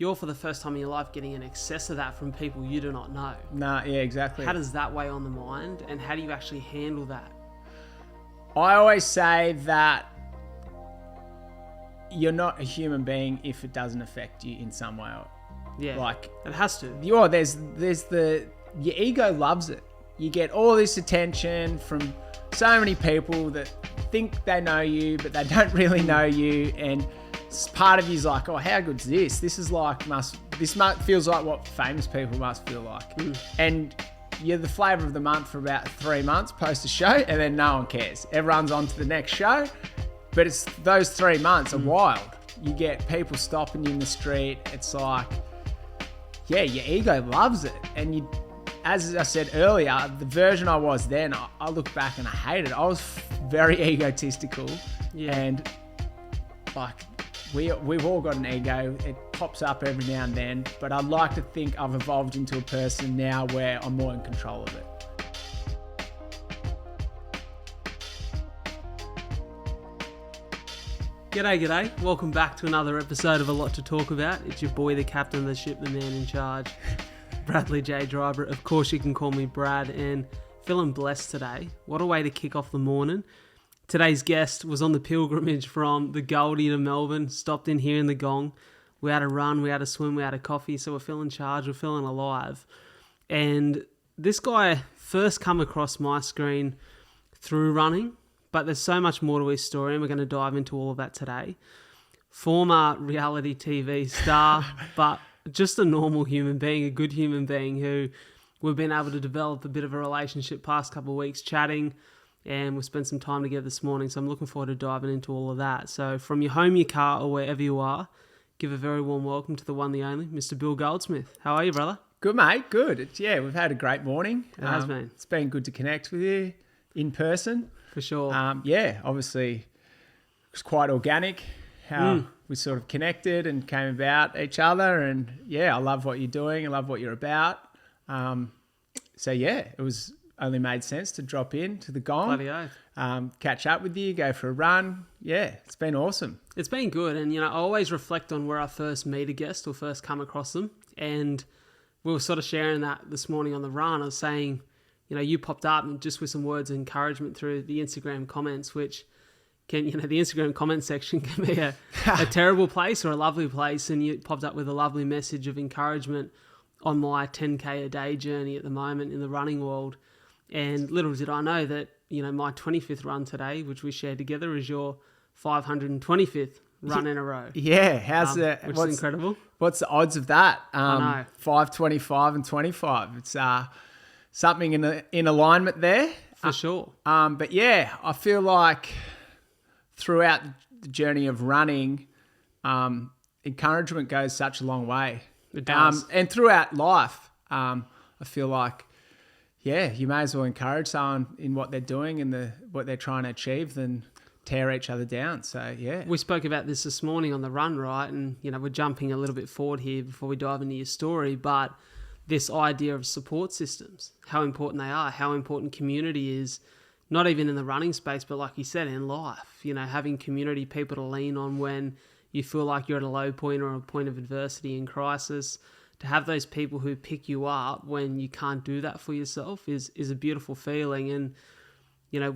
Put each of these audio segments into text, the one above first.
you're for the first time in your life getting an excess of that from people you do not know. Nah, yeah, exactly. How does that weigh on the mind, and how do you actually handle that? I always say that you're not a human being if it doesn't affect you in some way. Yeah, Like, it has to. Your ego loves it. You get all this attention from so many people that think they know you, but they don't really know you. And part of you's like, oh, how good's this? This feels like what famous people must feel like. And you're the flavour of the month for about 3 months, post a show, and then no one cares. Everyone's on to the next show. But it's those 3 months are wild. You get people stopping you in the street. It's like, yeah, your ego loves it. And you, as I said earlier, the version I was then, I look back and I hate it. I was very egotistical. Yeah. And like, we've all got an ego. It pops up every now and then. But I'd like to think I've evolved into a person now where I'm more in control of it. G'day. Welcome back to another episode of A Lot to Talk About. It's your boy, the captain of the ship, the man in charge, Bradley J. Driver. Of course, you can call me Brad, and feeling blessed today. What a way to kick off the morning. Today's guest was on the pilgrimage from the Goldie to Melbourne, stopped in here in the Gong. We had a run, we had a swim, we had a coffee, so we're feeling charged, we're feeling alive. And this guy first come across my screen through running, but there's so much more to his story, and we're going to dive into all of that today. Former reality TV star, but just a normal human being, a good human being who we've been able to develop a bit of a relationship past couple of weeks chatting, and we've spent some time together this morning, so I'm looking forward to diving into all of that. So from your home, your car, or wherever you are, give a very warm welcome to the one, the only, Mr. Bill Goldsmith. How are you, brother? Good, mate. Good. We've had a great morning. It has been. It's been good to connect with you in person. For sure. Obviously, it was quite organic how we sort of connected and came about each other. And yeah, I love what you're doing. I love what you're about. It was only made sense to drop in to the Gong. Bloody oath. Catch up with you, go for a run. Yeah, it's been awesome. It's been good. And, I always reflect on where I first meet a guest or first come across them. And we were sort of sharing that this morning on the run. I was saying, you popped up and just with some words of encouragement through the Instagram comments, which can, the Instagram comment section can be a terrible place or a lovely place. And you popped up with a lovely message of encouragement on my 10K a day journey at the moment in the running world. And little did I know that, my 25th run today, which we shared together, is your 525th run in a row. Yeah. How's that? Which is incredible. What's the odds of that? I know. 525 and 25. It's, something in alignment there. For sure. But yeah, I feel like throughout the journey of running, encouragement goes such a long way. It does. And throughout life, I feel like, you may as well encourage someone in what they're doing and what they're trying to achieve than tear each other down. So, yeah. We spoke about this morning on the run, right? And, we're jumping a little bit forward here before we dive into your story, but this idea of support systems, how important they are, how important community is, not even in the running space, but like you said, in life, having community, people to lean on when you feel like you're at a low point or a point of adversity and crisis. To have those people who pick you up when you can't do that for yourself is a beautiful feeling. And,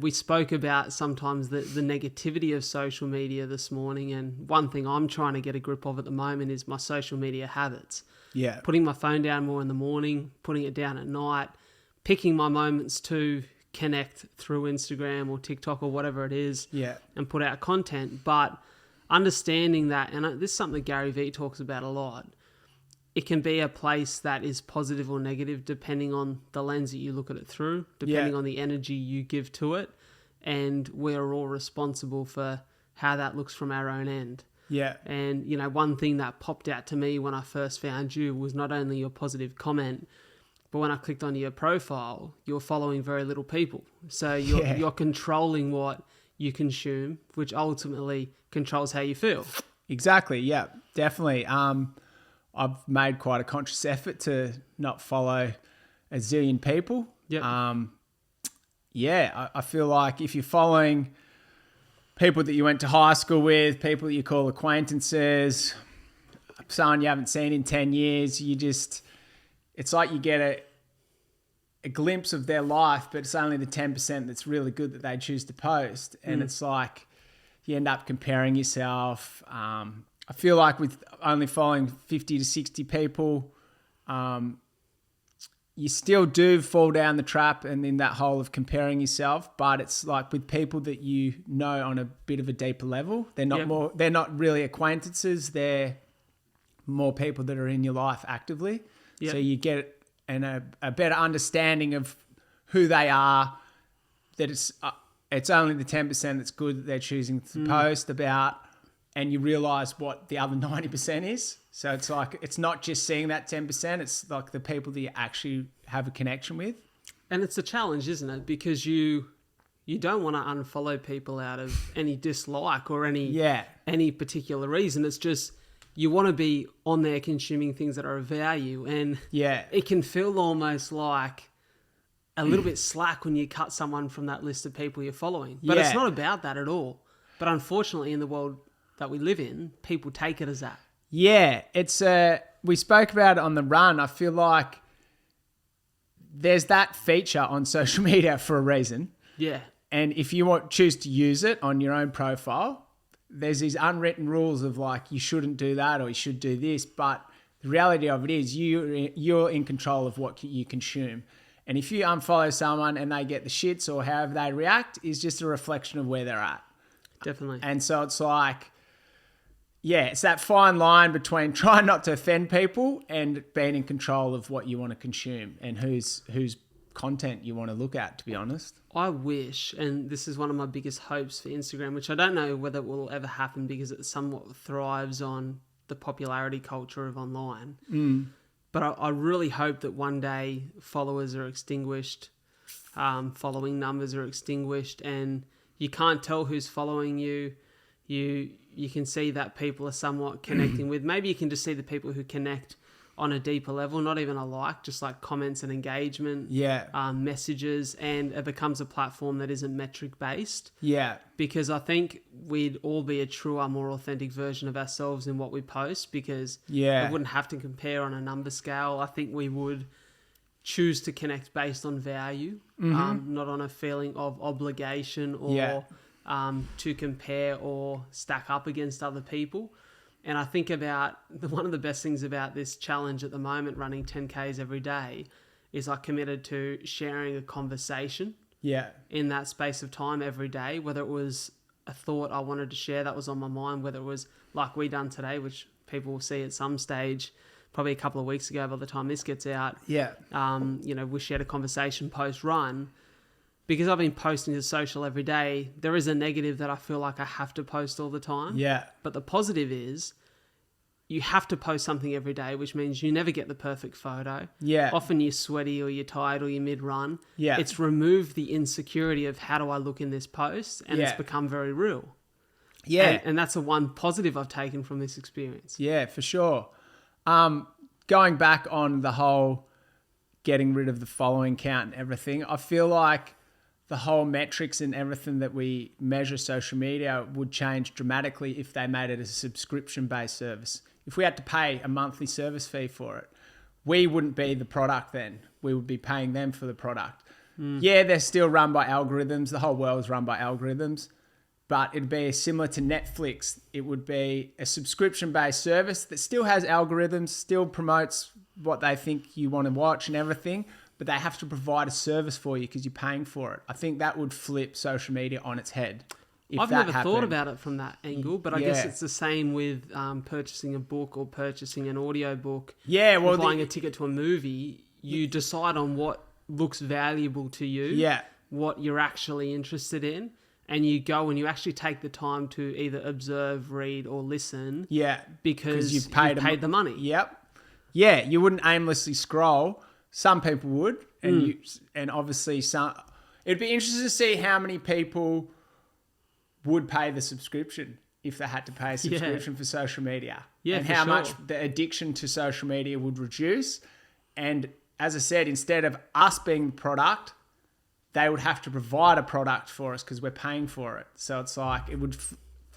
we spoke about sometimes the negativity of social media this morning. And one thing I'm trying to get a grip of at the moment is my social media habits. Yeah. Putting my phone down more in the morning, putting it down at night, picking my moments to connect through Instagram or TikTok or whatever it is, and put out content. But understanding that, and this is something that Gary Vee talks about a lot, it can be a place that is positive or negative depending on the lens that you look at it through, depending on the energy you give to it, and we're all responsible for how that looks from our own end. Yeah. And, one thing that popped out to me when I first found you was not only your positive comment, but when I clicked onto your profile, you're following very little people. So you're controlling what you consume, which ultimately controls how you feel. Exactly. Yeah, definitely. I've made quite a conscious effort to not follow a zillion people. Yeah. I feel like if you're following people that you went to high school with, people that you call acquaintances, someone you haven't seen in 10 years. It's like you get a glimpse of their life, but it's only the 10% that's really good that they choose to post. And it's like you end up comparing yourself. I feel like with only following 50 to 60 people, you still do fall down the trap and in that hole of comparing yourself. But it's like with people that you know on a bit of a deeper level, they're not really acquaintances. They're more people that are in your life actively. Yep. So you get a better understanding of who they are, that it's only the 10% that's good that they're choosing to post about, and you realize what the other 90% is. So it's like, it's not just seeing that 10%, it's like the people that you actually have a connection with. And it's a challenge, isn't it? Because you don't want to unfollow people out of any dislike or any particular reason. It's just, you want to be on there consuming things that are of value. And it can feel almost like a little bit slack when you cut someone from that list of people you're following. But it's not about that at all. But unfortunately, in the world that we live in, people take it as that. Yeah, it's we spoke about it on the run. I feel like there's that feature on social media for a reason. Yeah. And if you choose to use it on your own profile, there's these unwritten rules of like, you shouldn't do that or you should do this. But the reality of it is you're in control of what you consume. And if you unfollow someone and they get the shits or however they react, is just a reflection of where they're at. Definitely. And so it's like, it's that fine line between trying not to offend people and being in control of what you want to consume and whose content you want to look at, to be honest. I wish, and this is one of my biggest hopes for Instagram, which I don't know whether it will ever happen because it somewhat thrives on the popularity culture of online. But I really hope that one day followers are extinguished, following numbers are extinguished, and you can't tell who's following you. You can see that people are somewhat connecting with. Maybe you can just see the people who connect on a deeper level, not even a like, just like comments and engagement, messages, and it becomes a platform that isn't metric based. Yeah. Because I think we'd all be a truer, more authentic version of ourselves in what we post, because we wouldn't have to compare on a number scale. I think we would choose to connect based on value, not on a feeling of obligation or to compare or stack up against other people. And I think about one of the best things about this challenge at the moment, running 10Ks every day, is I committed to sharing a conversation in that space of time every day, whether it was a thought I wanted to share that was on my mind, whether it was like we done today, which people will see at some stage, probably a couple of weeks ago by the time this gets out. We shared a conversation post-run. Because I've been posting to social every day, there is a negative that I feel like I have to post all the time. Yeah. But the positive is you have to post something every day, which means you never get the perfect photo. Yeah. Often you're sweaty or you're tired or you're mid-run. Yeah. It's removed the insecurity of how do I look in this post, and it's become very real. Yeah. And that's the one positive I've taken from this experience. Yeah, for sure. Going back on the whole getting rid of the following count and everything, I feel like the whole metrics and everything that we measure social media would change dramatically if they made it a subscription-based service. If we had to pay a monthly service fee for it, we wouldn't be the product then. We would be paying them for the product. Yeah, they're still run by algorithms. The whole world is run by algorithms. But it'd be similar to Netflix. It would be a subscription-based service that still has algorithms, still promotes what they think you want to watch and everything, but they have to provide a service for you because you're paying for it. I think that would flip social media on its head. I've never thought about it from that angle, but I guess it's the same with purchasing a book or purchasing an audio book. Yeah, well, buying a ticket to a movie, you decide on what looks valuable to you, what you're actually interested in, and you go and you actually take the time to either observe, read, or listen. Yeah, because you've paid the money. Yep. Yeah, you wouldn't aimlessly scroll. Some people would, and obviously some. It'd be interesting to see how many people would pay the subscription if they had to pay a subscription for social media. Yeah, and how much the addiction to social media would reduce. And as I said, instead of us being the product, they would have to provide a product for us because we're paying for it. So it's like it would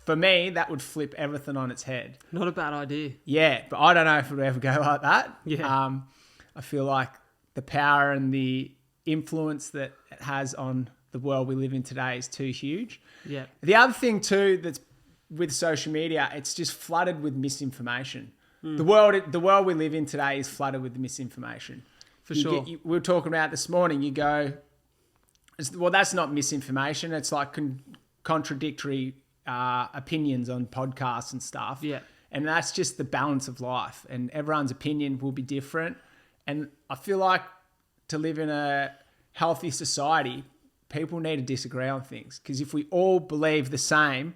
for me, that would flip everything on its head. Not a bad idea. Yeah, but I don't know if it would ever go like that. Yeah. I feel like the power and the influence that it has on the world we live in today is too huge. Yeah. The other thing too that's with social media, it's just flooded with misinformation. The world we live in today is flooded with misinformation. For sure. We were talking about this morning, you go, well, that's not misinformation. It's like contradictory opinions on podcasts and stuff. Yeah. And that's just the balance of life. And everyone's opinion will be different. And I feel like to live in a healthy society, people need to disagree on things. Because if we all believe the same,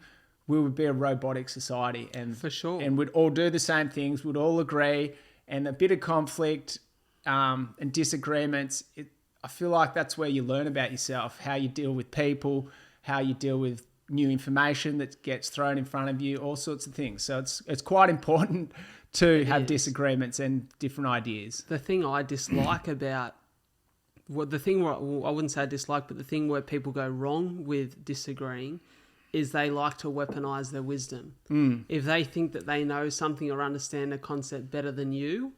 we would be a robotic society. And For sure. And we'd all do the same things. We'd all agree. And a bit of conflict and disagreements, I feel like that's where you learn about yourself, how you deal with people, how you deal with new information that gets thrown in front of you, all sorts of things. So it's quite important to have disagreements and different ideas. The thing I dislike about, I wouldn't say I dislike, but the thing where people go wrong with disagreeing is they like to weaponize their wisdom. If they think that they know something or understand a concept better than you,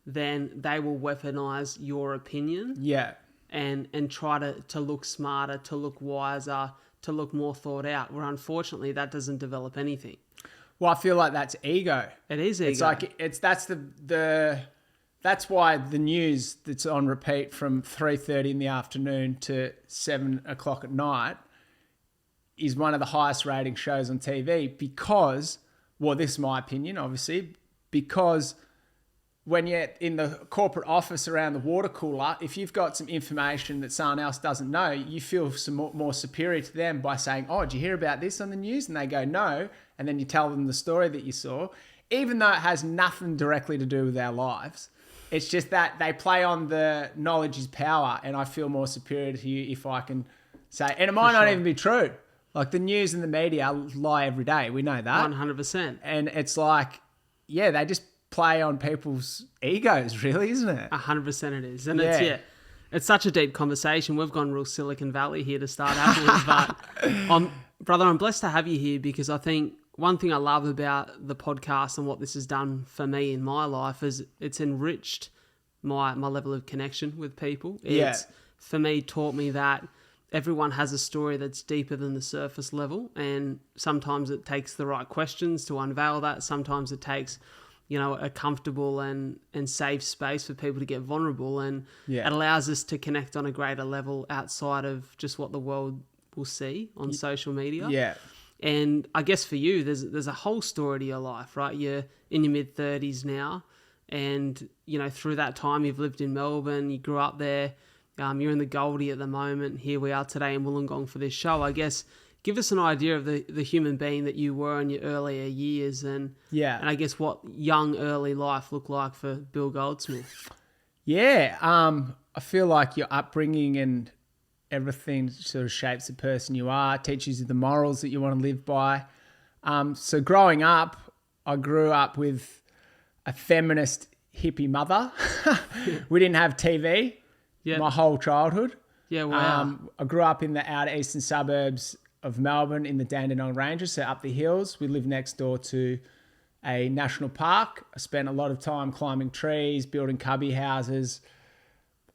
then they will weaponize your opinion. Yeah. And try to look smarter, to look wiser, to look more thought out, where unfortunately that doesn't develop anything. Well, I feel like that's ego. It is ego. It's like that's why the news that's on repeat from 3:30 in the afternoon to 7 o'clock at night is one of the highest rating shows on TV because, well, this is my opinion, obviously, because when you're in the corporate office around the water cooler, if you've got some information that someone else doesn't know, you feel some more superior to them by saying, oh, did you hear about this on the news? And they go, no. And then you tell them the story that you saw, even though it has nothing directly to do with our lives. It's just that they play on the knowledge is power, and I feel more superior to you if I can say, and it might not even be true. Like the news and the media lie every day. We know that. 100%. And it's like, yeah, they just play on people's egos, really, isn't it? 100% it is. And it's such a deep conversation. We've gone real Silicon Valley here to start having it. But brother, I'm blessed to have you here because I think one thing I love about the podcast and what this has done for me in my life is it's enriched my level of connection with people. It's, for me, taught me that everyone has a story that's deeper than the surface level. And sometimes it takes the right questions to unveil that. Sometimes it takes, a comfortable and safe space for people to get vulnerable. And it allows us to connect on a greater level outside of just what the world will see on social media. Yeah. And I guess for you, there's a whole story to your life, right? You're in your mid-30s now. And, through that time, you've lived in Melbourne, you grew up there. You're in the Goldie at the moment. Here we are today in Wollongong for this show. I guess give us an idea of the human being that you were in your earlier years and I guess what young early life looked like for Bill Goldsmith. Yeah, I feel like your upbringing and everything sort of shapes the person you are, teaches you the morals that you want to live by. So growing up, I grew up with a feminist hippie mother. We didn't have TV my whole childhood. Yeah, wow. I grew up in the outer eastern suburbs of Melbourne in the Dandenong Ranges, so up the hills. We lived next door to a national park. I spent a lot of time climbing trees, building cubby houses,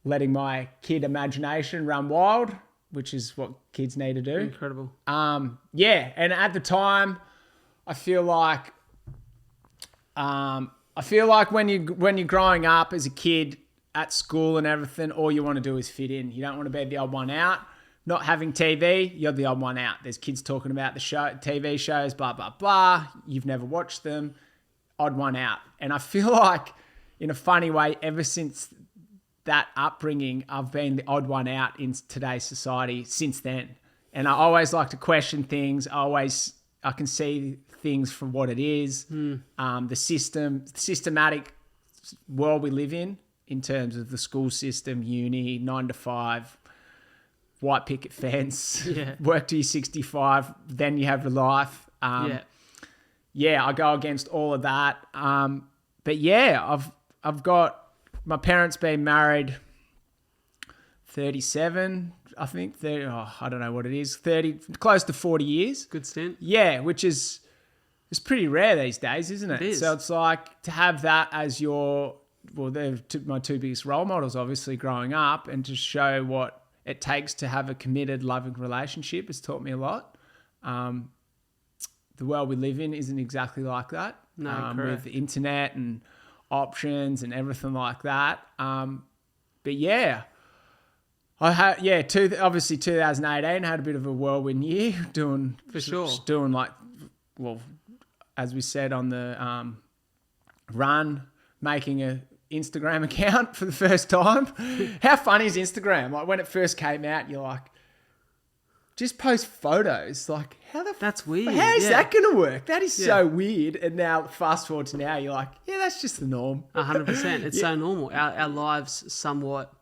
letting my kid imagination run wild, which is what kids need to do. Incredible. And at the time, I feel like when you're growing up as a kid at school and everything, all you want to do is fit in. You don't want to be the odd one out. Not having TV, you're the odd one out. There's kids talking about the TV shows, blah, blah, blah. You've never watched them. Odd one out. And I feel like, in a funny way, ever since that upbringing, I've been the odd one out in today's society since then. And I always like to question things. I can see things for what it is. The systematic world we live in terms of the school system, uni, 9 to 5, white picket fence, work till you're 65, then you have your life. I go against all of that. But I've got my parents been married 37, I think. 30, I don't know what it is. 30, close to 40 years. Good stint. Yeah, which is it's pretty rare these days, isn't it? It is. So it's like to have that as your, well, they're my two biggest role models, obviously, growing up, and to show what it takes to have a committed, loving relationship has taught me a lot. The world we live in isn't exactly like that. No, correct. With the internet and options and everything like that. But yeah, I had, obviously 2018 had a bit of a whirlwind year doing like, well, as we said on the run, making a Instagram account for the first time. How funny is Instagram? Like when it first came out, you're like, just post photos. Like that's weird. How is that going to work? That is so weird. And now fast forward to now, you're like, yeah, that's just the norm. 100%. It's so normal. Our lives somewhat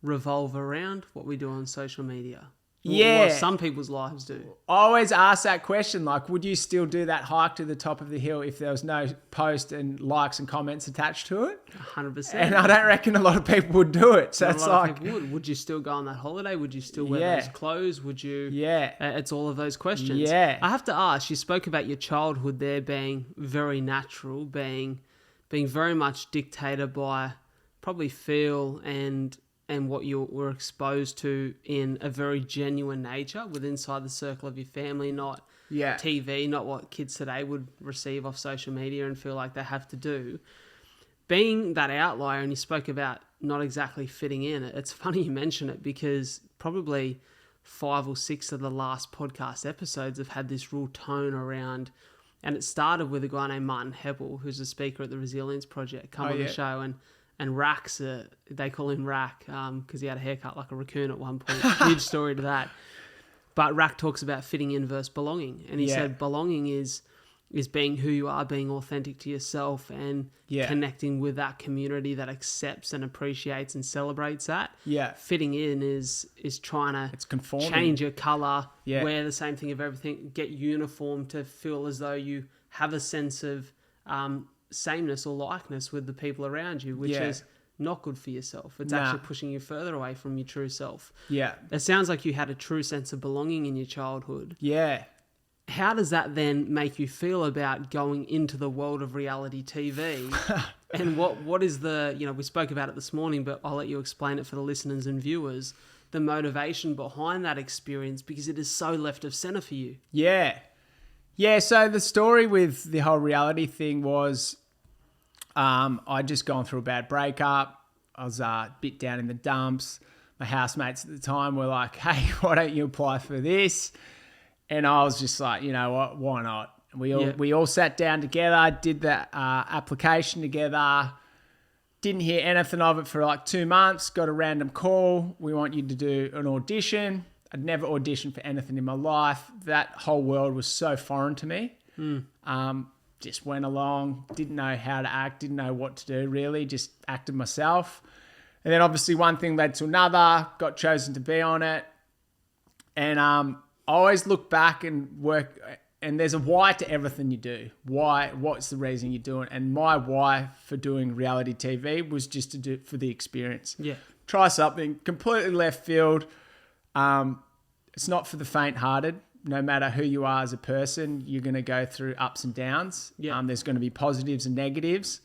revolve around what we do on social media. What some people's lives do. I always ask that question, like, would you still do that hike to the top of the hill if there was no post and likes and comments attached to it? 100%. And I don't reckon a lot of people would do it. So it's like, would you still go on that holiday? Would you still wear those clothes? Would you? Yeah. It's all of those questions. Yeah. I have to ask, you spoke about your childhood there being very natural, being very much dictated by probably feel and what you were exposed to in a very genuine nature within inside the circle of your family, not TV, not what kids today would receive off social media and feel like they have to do. Being that outlier, and you spoke about not exactly fitting in, it's funny you mention it because probably 5 or 6 of the last podcast episodes have had this real tone around, and it started with a guy named Martin Heppel, who's a speaker at the Resilience Project, come on the show, and Rack's, they call him Rack because he had a haircut like a raccoon at one point. Huge story to that. But Rack talks about fitting in versus belonging. And he said belonging is being who you are, being authentic to yourself and connecting with that community that accepts and appreciates and celebrates that. Yeah. Fitting in is trying to change your colour, wear the same thing of everything, get uniform to feel as though you have a sense of sameness or likeness with the people around you, which is not good for yourself. It's actually pushing you further away from your true self. Yeah. It sounds like you had a true sense of belonging in your childhood. Yeah. How does that then make you feel about going into the world of reality TV? And what is the, we spoke about it this morning, but I'll let you explain it for the listeners and viewers, the motivation behind that experience, because it is so left of center for you. Yeah. Yeah, so the story with the whole reality thing was I'd just gone through a bad breakup. I was a bit down in the dumps. My housemates at the time were like, hey, why don't you apply for this? And I was just like, you know what, why not? We all sat down together, did the application together, didn't hear anything of it for like 2 months, got a random call. We want you to do an audition. I'd never auditioned for anything in my life. That whole world was so foreign to me. Just went along, didn't know how to act, didn't know what to do really, just acted myself. And then obviously one thing led to another, got chosen to be on it. And I always look back and work, and there's a why to everything you do. Why? What's the reason you're doing it? And my why for doing reality TV was just to do it for the experience. Yeah. Try something completely left field. It's not for the faint-hearted. No matter who you are as a person, you're going to go through ups and downs. Yeah. There's going to be positives and negatives.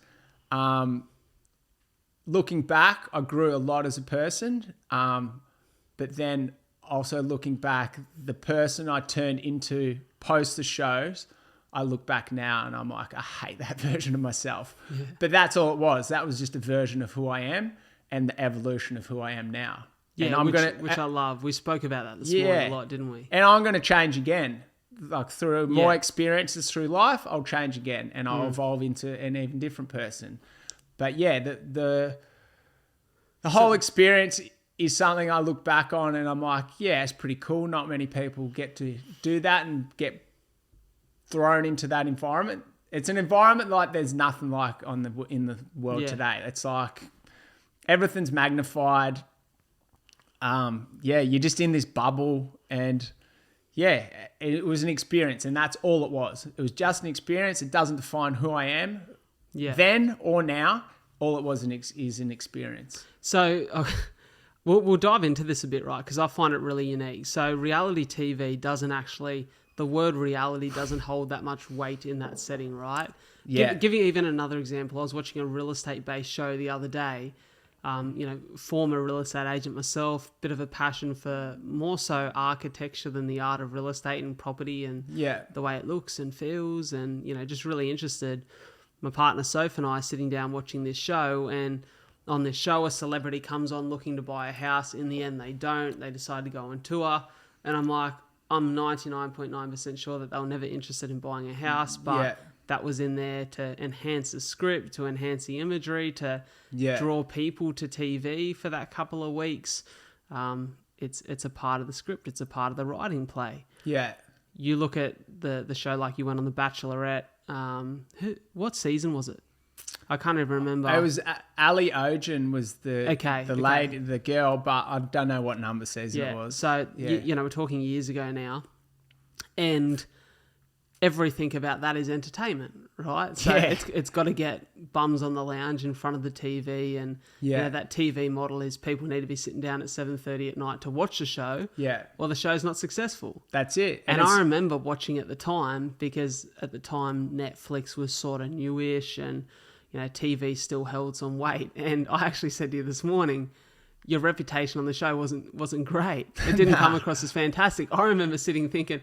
Looking back, I grew a lot as a person. But then also looking back, the person I turned into post the shows, I look back now and I'm like, I hate that version of myself. Yeah. But that's all it was. That was just a version of who I am and the evolution of who I am now. Yeah, and which I love. We spoke about that this morning a lot, didn't we? And I'm going to change again. Like through more experiences through life, I'll change again and I'll evolve into an even different person. But yeah, the whole experience is something I look back on and I'm like, yeah, it's pretty cool. Not many people get to do that and get thrown into that environment. It's an environment like there's nothing like in the world today. It's like everything's magnified. You're just in this bubble and it was an experience and that's all it was. It was just an experience. It doesn't define who I am then or now. All it was is an experience. So We'll dive into this a bit, right? Because I find it really unique. So reality TV doesn't actually, the word reality doesn't hold that much weight in that setting, right? Yeah. Give you even another example. I was watching a real estate-based show the other day. Former real estate agent myself, bit of a passion for more so architecture than the art of real estate and property and the way it looks and feels, and, just really interested. My partner Soph and I are sitting down watching this show, and on this show, a celebrity comes on looking to buy a house. In the end, they don't. They decide to go on tour. And I'm like, I'm 99.9% sure that they were never interested in buying a house, but that was in there to enhance the script, to enhance the imagery, to draw people to TV for that couple of weeks. It's a part of the script. It's a part of the writing play. Yeah. You look at the show like you went on the Bachelorette. What season was it? I can't even remember. It was Ali Oetjen was the lady, the girl, but I don't know what number season it was. So, we're talking years ago now. And everything about that is entertainment, right? So it's got to get bums on the lounge in front of the TV. And that TV model is people need to be sitting down at 7:30 at night to watch the show. Yeah. Or the show's not successful. That's it. And I remember watching at the time, because at the time Netflix was sort of newish and TV still held some weight. And I actually said to you this morning, your reputation on the show wasn't great. It didn't come across as fantastic. I remember sitting thinking,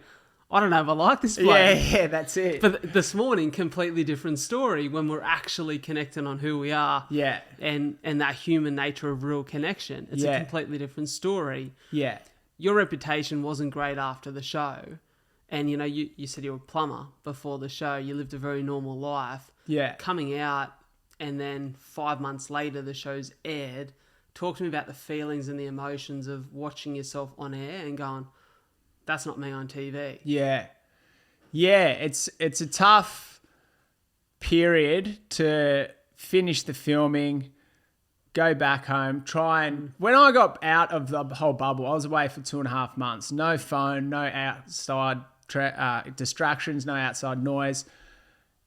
I don't know if I like this place. Yeah, that's it. But this morning, completely different story when we're actually connecting on who we are. Yeah. And that human nature of real connection. It's a completely different story. Yeah. Your reputation wasn't great after the show. And, you said you were a plumber before the show. You lived a very normal life. Yeah. Coming out, and then 5 months later, the show's aired. Talk to me about the feelings and the emotions of watching yourself on air and going, that's not me on TV. Yeah. Yeah, it's a tough period to finish the filming, go back home, when I got out of the whole bubble, I was away for 2.5 months. No phone, no outside distractions, no outside noise.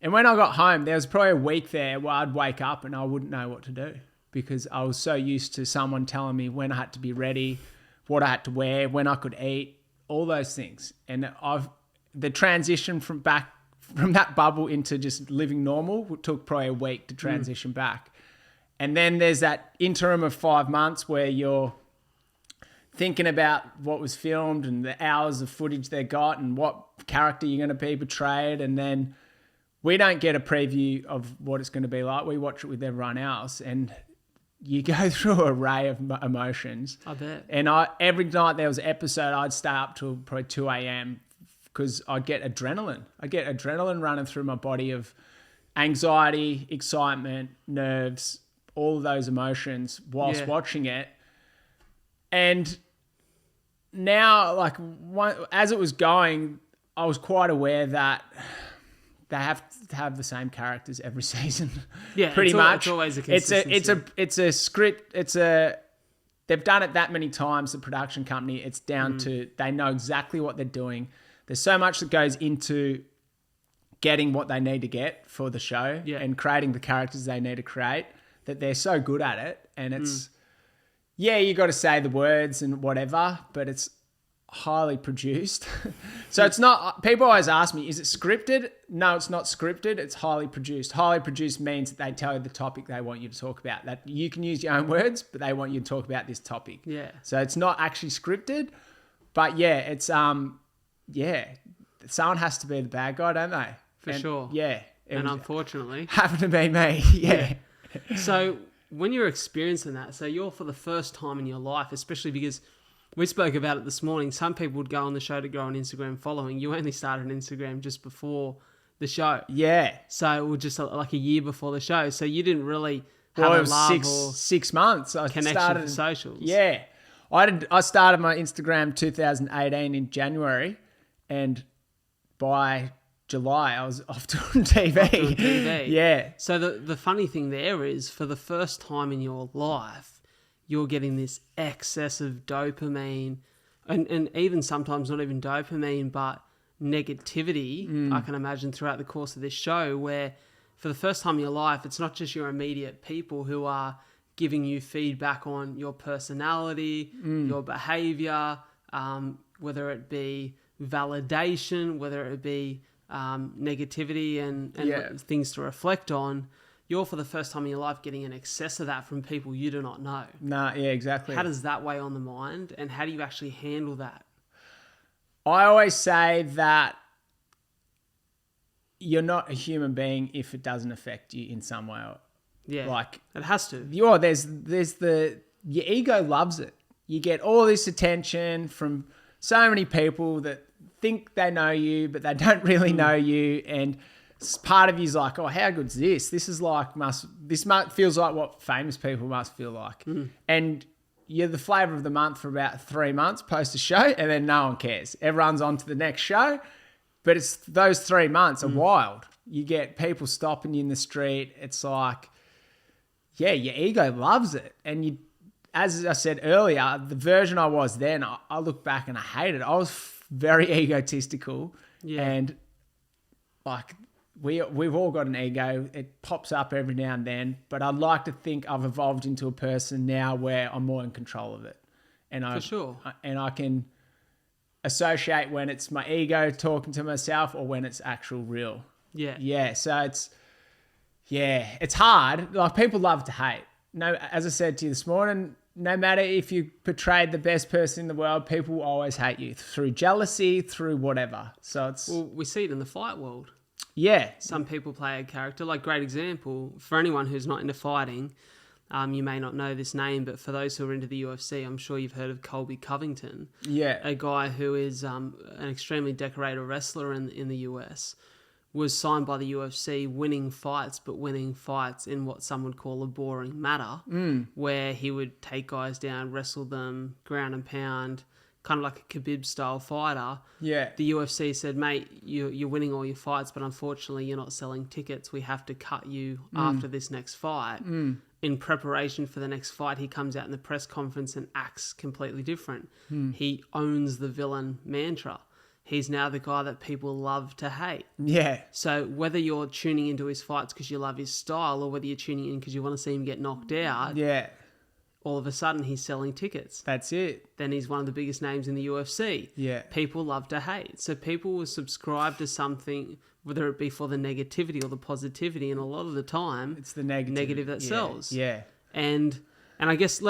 And when I got home, there was probably a week there where I'd wake up and I wouldn't know what to do because I was so used to someone telling me when I had to be ready, what I had to wear, when I could eat, all those things. And the transition from that bubble into just living normal took probably a week to transition back. And then there's that interim of 5 months where you're thinking about what was filmed and the hours of footage they got and what character you're going to be portrayed. And then we don't get a preview of what it's going to be like. We watch it with everyone else, and you go through an array of emotions. I bet. And every night there was an episode, I'd stay up till probably 2 a.m. because I'd get adrenaline. I get adrenaline running through my body of anxiety, excitement, nerves, all of those emotions whilst watching it. And now, as it was going, I was quite aware that they have to have the same characters every season. Yeah, pretty much. It's always a consistency. It's a script. They've done it that many times. The production company. It's down to they know exactly what they're doing. There's so much that goes into getting what they need to get for the show and creating the characters they need to create that they're so good at it. And it's you got to say the words and whatever, but it's highly produced. So it's not, people always ask me, is it scripted? No, it's not scripted. It's highly produced. Highly produced means that they tell you the topic they want you to talk about, that you can use your own words, but they want you to talk about this topic. Yeah. So it's not actually scripted, but it's, someone has to be the bad guy, don't they? For sure. Yeah. And unfortunately. Happened to be me. Yeah. So when you're experiencing that, so you're for the first time in your life, especially because we spoke about it this morning. Some people would go on the show to grow an Instagram following. You only started an Instagram just before the show. Yeah. So it was just like a year before the show. So you didn't really have a love or 6 months. I connection started for socials. Yeah. I started my Instagram 2018 in January, and by July I was off doing TV. Yeah. So the funny thing there is, for the first time in your life, you're getting this excess of dopamine and even sometimes not even dopamine, but negativity, I can imagine, throughout the course of this show, where for the first time in your life, it's not just your immediate people who are giving you feedback on your personality, your behavior, whether it be validation, whether it be negativity and things to reflect on. You're for the first time in your life getting an excess of that from people you do not know. Nah, yeah, exactly. How does that weigh on the mind, and how do you actually handle that? I always say that you're not a human being if it doesn't affect you in some way. Yeah, like it has to. Your ego loves it. You get all this attention from so many people that think they know you, but they don't really know you, and part of you's like, oh, how good's this? This is like feels like what famous people must feel like. And you're the flavour of the month for about 3 months post a show, and then no one cares. Everyone's on to the next show. But it's those 3 months are wild. You get people stopping you in the street. It's like, yeah, your ego loves it. And you, as I said earlier, the version I was then, I look back and I hate it. I was very egotistical. Yeah. And like, we've all got an ego. It pops up every now and then, but I'd like to think I've evolved into a person now where I'm more in control of it. And For sure. And I can associate when it's my ego talking to myself or when it's actual real. Yeah. Yeah. So it's hard. Like, people love to hate. No, as I said to you this morning, no matter if you portrayed the best person in the world, people will always hate you through jealousy, through whatever. So we see it in the fight world. Yeah. Some people play a character. Like, great example, for anyone who's not into fighting, you may not know this name, but for those who are into the UFC, I'm sure you've heard of Colby Covington. Yeah. A guy who is an extremely decorated wrestler in the US, was signed by the UFC, winning fights, but winning fights in what some would call a boring manner, where he would take guys down, wrestle them, ground and pound, kind of like a Khabib-style fighter. Yeah. The UFC said, mate, you're winning all your fights, but unfortunately you're not selling tickets. We have to cut you after this next fight. In preparation for the next fight, he comes out in the press conference and acts completely different. He owns the villain mantra. He's now the guy that people love to hate. Yeah. So whether you're tuning into his fights because you love his style, or whether you're tuning in because you want to see him get knocked out, Yeah. all of a sudden he's selling tickets. That's it. Then he's one of the biggest names in the UFC. Yeah. People love to hate. So people will subscribe to something, whether it be for the negativity or the positivity, and a lot of the time it's the negative that sells. Yeah. And I guess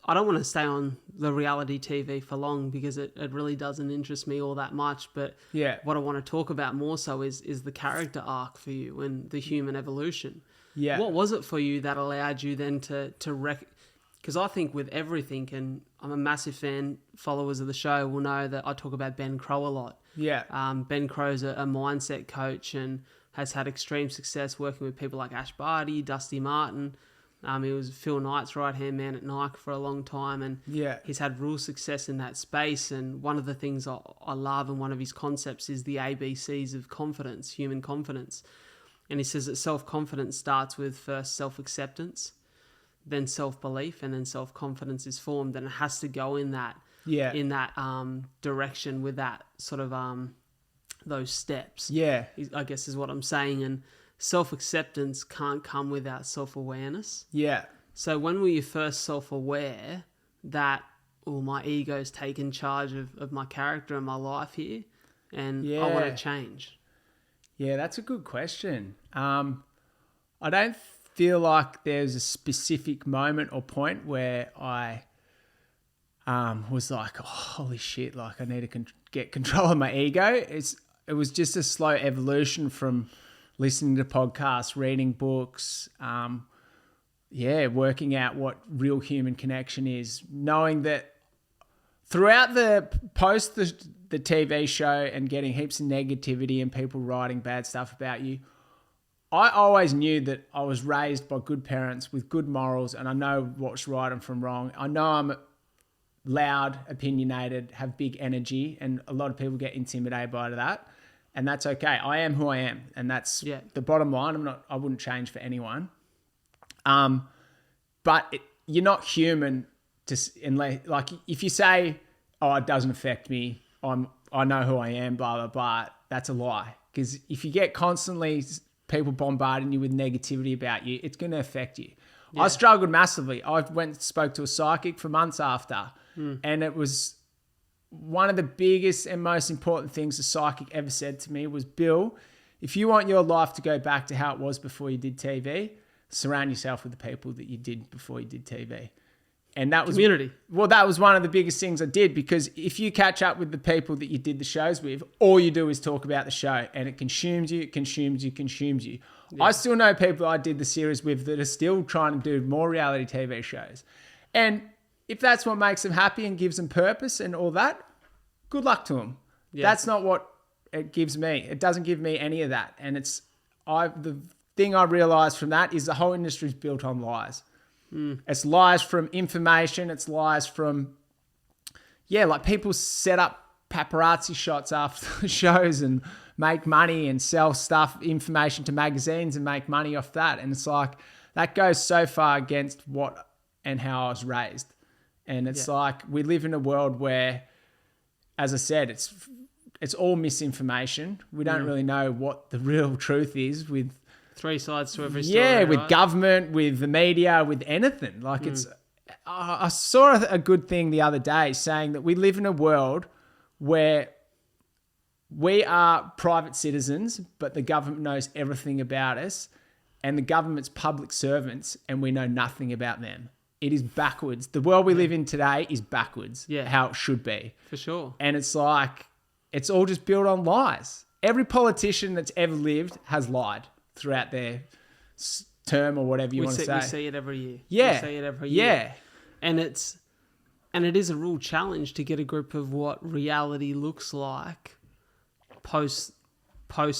I don't want to stay on the reality TV for long because it really doesn't interest me all that much. But what I want to talk about more so is the character arc for you and the human evolution. Yeah. What was it for you that allowed you then to because I think with everything, and I'm a massive fan, followers of the show will know that I talk about Ben Crow a lot. Yeah. Ben Crow's a mindset coach and has had extreme success working with people like Ash Barty, Dusty Martin. He was Phil Knight's right-hand man at Nike for a long time, and he's had real success in that space. And one of the things I love, and one of his concepts, is the ABCs of confidence, human confidence. And he says that self-confidence starts with first self-acceptance, then self-belief, and then self-confidence is formed, and it has to go in that direction with that sort of those steps. Yeah, I guess is what I'm saying. And self-acceptance can't come without self-awareness. Yeah. So when were you first self-aware that, my ego's taken charge of my character and my life here, and I want to change? Yeah, that's a good question. I don't feel like there's a specific moment or point where I was like, oh, holy shit, like I need to get control of my ego. It was just a slow evolution from listening to podcasts, reading books, working out what real human connection is, knowing that throughout the TV show and getting heaps of negativity and people writing bad stuff about you, I always knew that I was raised by good parents with good morals, and I know what's right and from wrong. I know I'm loud, opinionated, have big energy, and a lot of people get intimidated by that. And that's okay. I am who I am, and that's the bottom line. I wouldn't change for anyone. But you're not human unless, like, if you say, "Oh, it doesn't affect me. I know who I am." Blah blah blah. That's a lie. Because if you get constantly people bombarding you with negativity about you, it's going to affect you. Yeah. I struggled massively. I went and spoke to a psychic for months after, and it was one of the biggest and most important things a psychic ever said to me was, Bill, if you want your life to go back to how it was before you did TV, surround yourself with the people that you did before you did TV. And that was community. Well, that was one of the biggest things I did, because if you catch up with the people that you did the shows with, all you do is talk about the show, and it consumes you. Yeah. I still know people I did the series with that are still trying to do more reality TV shows. And if that's what makes them happy and gives them purpose and all that, good luck to them. Yeah. That's not what it gives me. It doesn't give me any of that. And the thing I realized from that is the whole industry is built on lies. It's lies from information. It's lies from, like people set up paparazzi shots after the shows and make money and sell stuff, information to magazines and make money off that. And it's like, that goes so far against what and how I was raised. And it's like, we live in a world where, as I said, it's all misinformation. We don't really know what the real truth is with three sides to every story. Yeah, with right? government, with the media, with anything. Like it's, I saw a good thing the other day saying that we live in a world where we are private citizens, but the government knows everything about us, and the government's public servants, and we know nothing about them. It is backwards. The world we live in today is backwards. Yeah, how it should be. For sure. And it's like, it's all just built on lies. Every politician that's ever lived has lied throughout their term or whatever you want to say. We see it every year. Yeah. We see it every year. Yeah. And it is a real challenge to get a grip of what reality looks like post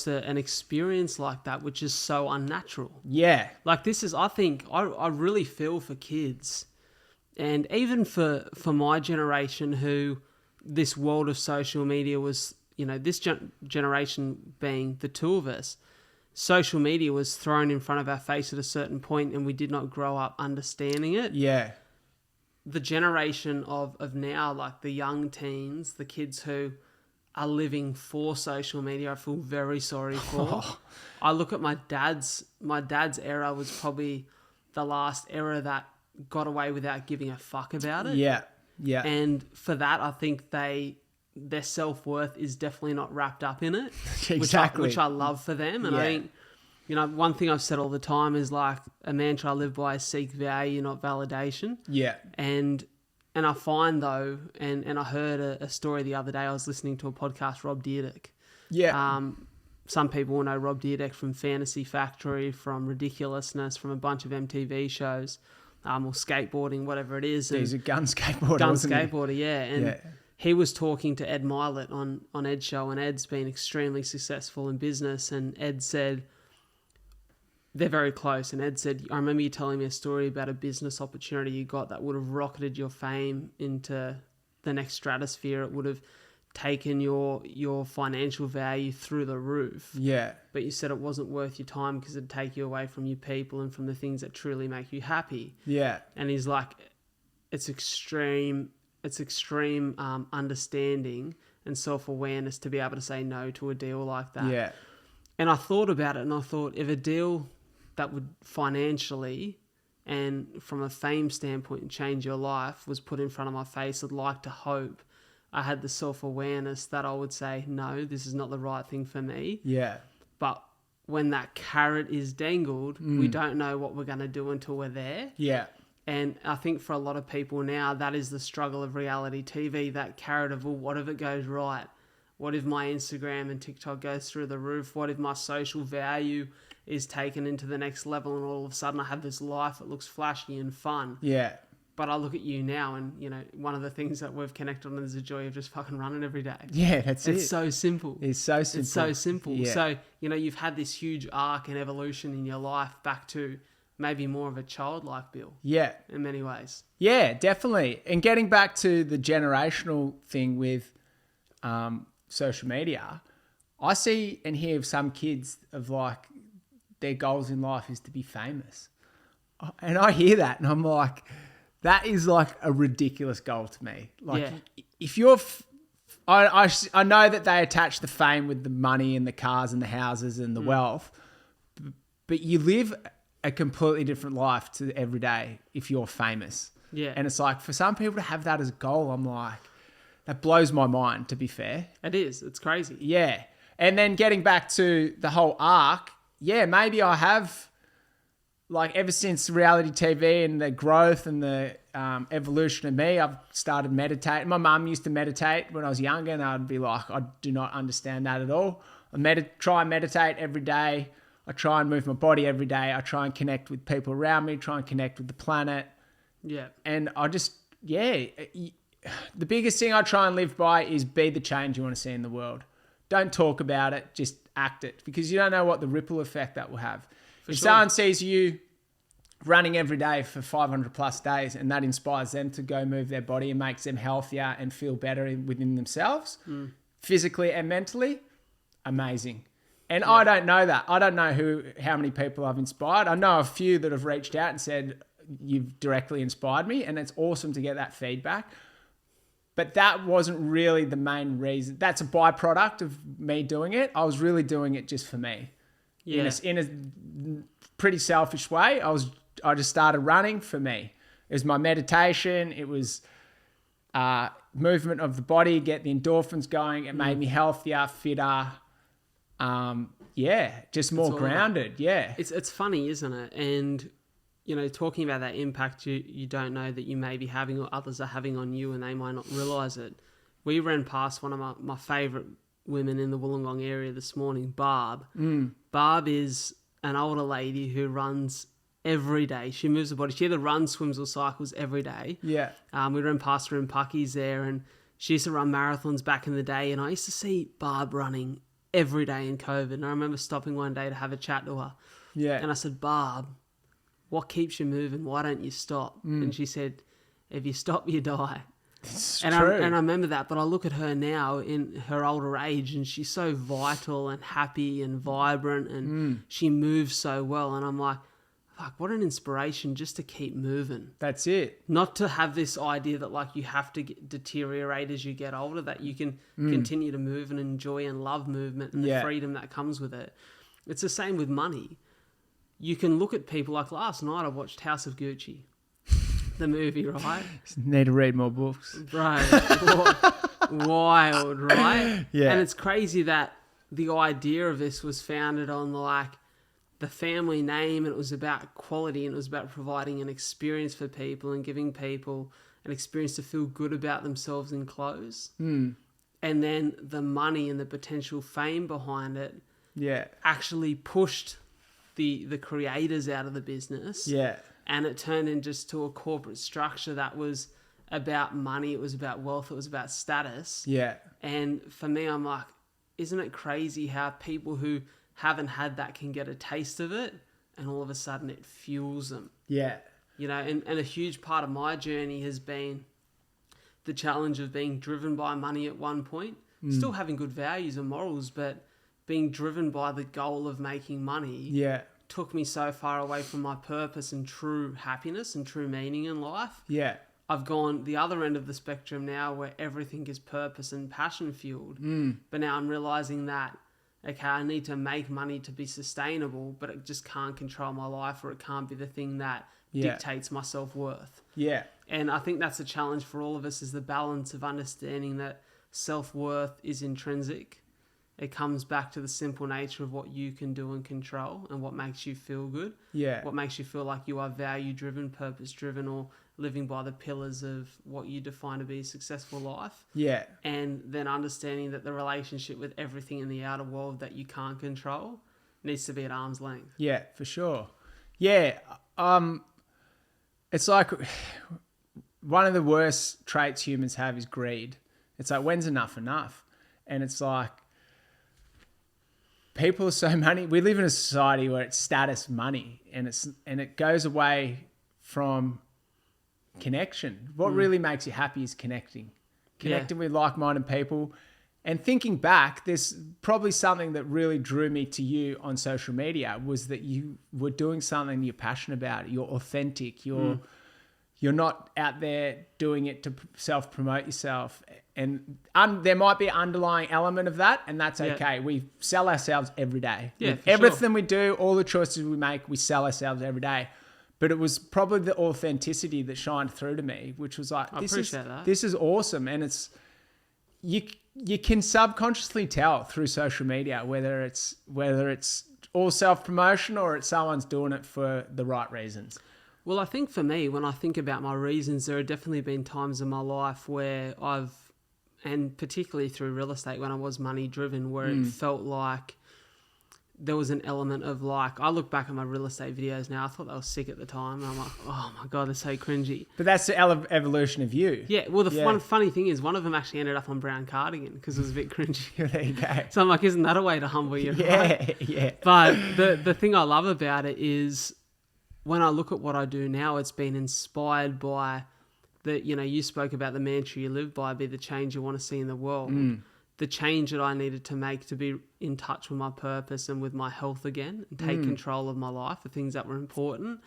an experience like that, which is so unnatural. Yeah. Like this is, I think, I really feel for kids, and even for my generation, who this world of social media was, this generation being the two of us, social media was thrown in front of our face at a certain point, and we did not grow up understanding it. Yeah. The generation of now, like the young teens, the kids who are living for social media, I feel very sorry for. I look at my dad's era was probably the last era that got away without giving a fuck about it. Yeah. Yeah. And for that, I think their self-worth is definitely not wrapped up in it. Exactly. Which I love for them. And I think, one thing I've said all the time is like, a mantra I live by is seek value, not validation. Yeah. And I find though, and I heard a story the other day, I was listening to a podcast, Rob Dyrdek. Yeah. Some people will know Rob Dyrdek from Fantasy Factory, from Ridiculousness, from a bunch of MTV shows, or skateboarding, whatever it is. He's a gun skateboarder, skateboarder, yeah. And he was talking to Ed Milet on Ed's show, and Ed's been extremely successful in business. And Ed said, they're very close. And Ed said, I remember you telling me a story about a business opportunity you got that would have rocketed your fame into the next stratosphere. It would have taken your financial value through the roof. Yeah. But you said it wasn't worth your time because it'd take you away from your people and from the things that truly make you happy. Yeah. And he's like, it's extreme understanding and self-awareness to be able to say no to a deal like that. Yeah. And I thought about it, and I thought, if a deal that would financially and from a fame standpoint change your life was put in front of my face, I'd like to hope I had the self-awareness that I would say, no, this is not the right thing for me. Yeah. But when that carrot is dangled, we don't know what we're going to do until we're there. Yeah. And I think for a lot of people now, that is the struggle of reality TV, that carrot of, well, what if it goes right? What if my Instagram and TikTok goes through the roof? What if my social value is taken into the next level and all of a sudden I have this life that looks flashy and fun? Yeah. But I look at you now and, one of the things that we've connected on is the joy of just fucking running every day. Yeah, that's it. It's so simple. It's so simple. It's so simple. Yeah. So, you've had this huge arc and evolution in your life back to maybe more of a childlike Bill. Yeah. In many ways. Yeah, definitely. And getting back to the generational thing with social media, I see and hear of some kids of like their goals in life is to be famous. And I hear that and I'm like, that is like a ridiculous goal to me. Like if you're, I know that they attach the fame with the money and the cars and the houses and the wealth, but you live a completely different life to every day if you're famous. Yeah. And it's like, for some people to have that as a goal, I'm like, that blows my mind, to be fair. It is. It's crazy. Yeah. And then getting back to the whole arc, yeah, maybe I have, like, ever since reality TV and the growth and the evolution of me, I've started meditating. My mum used to meditate when I was younger, and I'd be like, I do not understand that at all. I try and meditate every day. I try and move my body every day. I try and connect with people around me, try and connect with the planet. Yeah. And I just, the biggest thing I try and live by is be the change you want to see in the world. Don't talk about it, just act it, because you don't know what the ripple effect that will have. If someone sees you running every day for 500 plus days and that inspires them to go move their body and makes them healthier and feel better within themselves, physically and mentally, amazing. And I don't know that. I don't know how many people I've inspired. I know a few that have reached out and said, you've directly inspired me, and it's awesome to get that feedback. But that wasn't really the main reason. That's a byproduct of me doing it. I was really doing it just for me. Yeah. In a pretty selfish way. I just started running for me. It was my meditation. It was movement of the body, get the endorphins going. It made me healthier, fitter. Just more grounded. Yeah. It's funny, isn't it? And talking about that impact you don't know that you may be having or others are having on you, and they might not realise it. We ran past one of my favourite women in the Wollongong area this morning, Barb. Barb is an older lady who runs every day. She moves her body. She either runs, swims or cycles every day. Yeah. We ran past her in Puckies there, and she used to run marathons back in the day, and I used to see Barb running every day in COVID. And I remember stopping one day to have a chat to her. Yeah. And I said, Barb, what keeps you moving? Why don't you stop? And she said, if you stop, you die. It's true. I remember that, but I look at her now in her older age, and she's so vital and happy and vibrant, and she moves so well. And I'm like, fuck, what an inspiration just to keep moving. That's it. Not to have this idea that like you have to deteriorate as you get older, that you can continue to move and enjoy and love movement and the freedom that comes with it. It's the same with money. You can look at people like last night I watched House of Gucci, the movie, right? Need to read more books. Bro, wild, right? Yeah. And it's crazy that the idea of this was founded on like the family name, and it was about quality, and it was about providing an experience for people and giving people an experience to feel good about themselves in clothes. And then the money and the potential fame behind it actually pushed the creators out of the business. Yeah. And it turned into just to a corporate structure that was about money, it was about wealth, it was about status. Yeah. And for me, I'm like, isn't it crazy how people who haven't had that can get a taste of it, and all of a sudden it fuels them? Yeah. And a huge part of my journey has been the challenge of being driven by money at one point, still having good values and morals, but being driven by the goal of making money took me so far away from my purpose and true happiness and true meaning in life. Yeah. I've gone the other end of the spectrum now, where everything is purpose and passion fueled. But now I'm realizing that, okay, I need to make money to be sustainable, but it just can't control my life, or it can't be the thing that dictates my self-worth. Yeah. And I think that's a challenge for all of us, is the balance of understanding that self-worth is intrinsic. It comes back to the simple nature of what you can do and control, and what makes you feel good. Yeah. What makes you feel like you are value-driven, purpose-driven, or living by the pillars of what you define to be a successful life. Yeah. And then understanding that the relationship with everything in the outer world that you can't control needs to be at arm's length. Yeah, for sure. Yeah. It's like one of the worst traits humans have is greed. It's like, when's enough? And it's like, people are so money. We live in a society where it's status money, and it goes away from connection. What really makes you happy is connecting with like-minded people. And thinking back, there's probably something that really drew me to you on social media, was that you were doing something you're passionate about. You're authentic. You're You're not out there doing it to self-promote yourself. And there might be an underlying element of that, and that's okay. We sell ourselves every day. Yeah, everything we do, all the choices we make, we sell ourselves every day. But it was probably the authenticity that shined through to me, which was like, this is awesome. And it's you can subconsciously tell through social media whether it's all self-promotion or it's someone's doing it for the right reasons. Well, I think for me, when I think about my reasons, there have definitely been times in my life where and particularly through real estate when I was money driven, where it felt like there was an element of like, I look back at my real estate videos now, I thought they were sick at the time. And I'm like, oh my God, they're so cringy. But that's the evolution of you. Yeah. Well, one funny thing is one of them actually ended up on Brown Cardigan because it was a bit cringy. There you go. So I'm like, isn't that a way to humble you? Yeah. Right? Yeah. But the thing I love about it is when I look at what I do now, it's been inspired by you spoke about the mantra you live by, be the change you want to see in the world. The change that I needed to make to be in touch with my purpose and with my health again and take control of my life, the things that were important.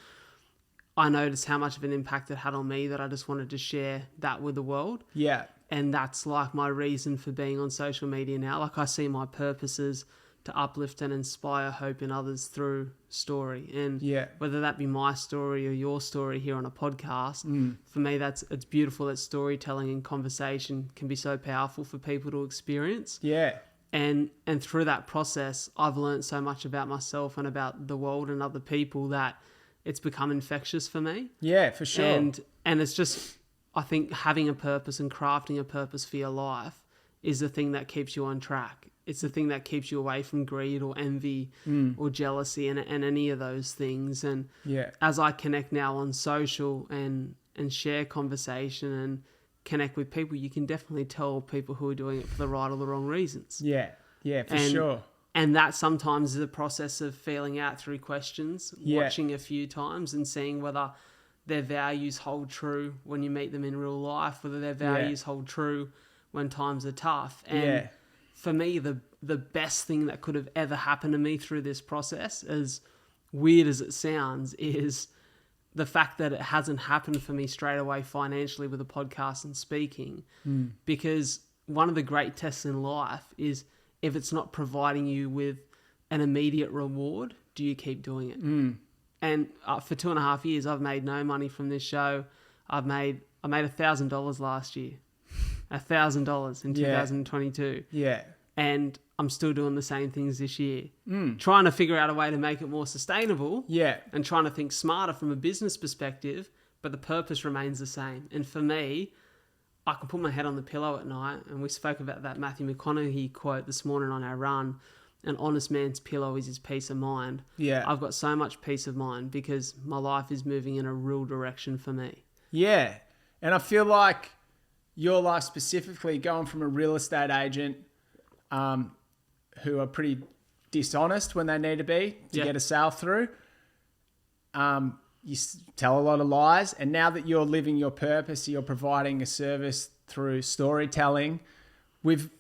I noticed how much of an impact it had on me that I just wanted to share that with the world. Yeah. And that's like my reason for being on social media now. Like I see my purpose is to uplift and inspire hope in others through story. And whether that be my story or your story here on a podcast, for me, it's beautiful that storytelling and conversation can be so powerful for people to experience. Yeah. And through that process, I've learned so much about myself and about the world and other people that it's become infectious for me. Yeah, for sure. And it's just, I think having a purpose and crafting a purpose for your life is the thing that keeps you on track. It's the thing that keeps you away from greed or envy or jealousy and any of those things. And as I connect now on social and share conversation and connect with people, you can definitely tell people who are doing it for the right or the wrong reasons. Yeah, for sure. And that sometimes is a process of feeling out through questions, watching a few times and seeing whether their values hold true when you meet them in real life, whether their values hold true when times are tough. And for me, the best thing that could have ever happened to me through this process, as weird as it sounds, is the fact that it hasn't happened for me straight away financially with a podcast and speaking. Because one of the great tests in life is if it's not providing you with an immediate reward, do you keep doing it? And for 2.5 years, I've made no money from this show. I made $1,000 last year. $1,000 in 2022. Yeah. And I'm still doing the same things this year. Trying to figure out a way to make it more sustainable. Yeah. And trying to think smarter from a business perspective, but the purpose remains the same. And for me, I can put my head on the pillow at night, and we spoke about that Matthew McConaughey quote this morning on our run, an honest man's pillow is his peace of mind. Yeah. I've got so much peace of mind because my life is moving in a real direction for me. Yeah. And I feel like your life specifically, going from a real estate agent who are pretty dishonest when they need to be to get a sale through, you tell a lot of lies. And now that you're living your purpose, you're providing a service through storytelling. We've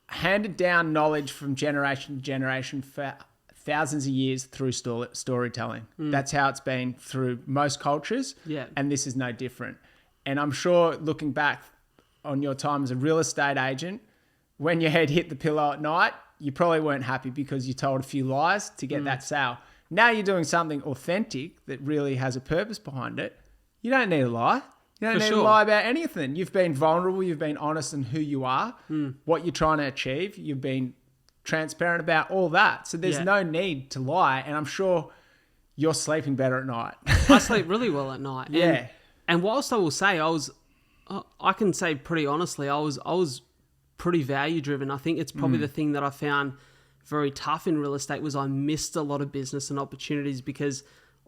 handed down knowledge from generation to generation for thousands of years through storytelling. That's how it's been through most cultures. Yeah. And this is no different. And I'm sure looking back on your time as a real estate agent, when your head hit the pillow at night, you probably weren't happy because you told a few lies to get that sale. Now you're doing something authentic that really has a purpose behind it. You don't need to lie. You don't need to lie about anything. You've been vulnerable. You've been honest in who you are, what you're trying to achieve. You've been transparent about all that. So there's no need to lie. And I'm sure you're sleeping better at night. I sleep really well at night. Yeah. And whilst I will say I can say pretty honestly, I was pretty value driven. I think it's probably the thing that I found very tough in real estate was I missed a lot of business and opportunities because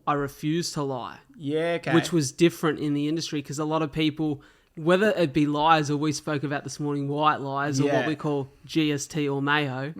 I refused to lie. Yeah, okay. Which was different in the industry because a lot of people, whether it be lies or we spoke about this morning, white lies or what we call GST or mayo,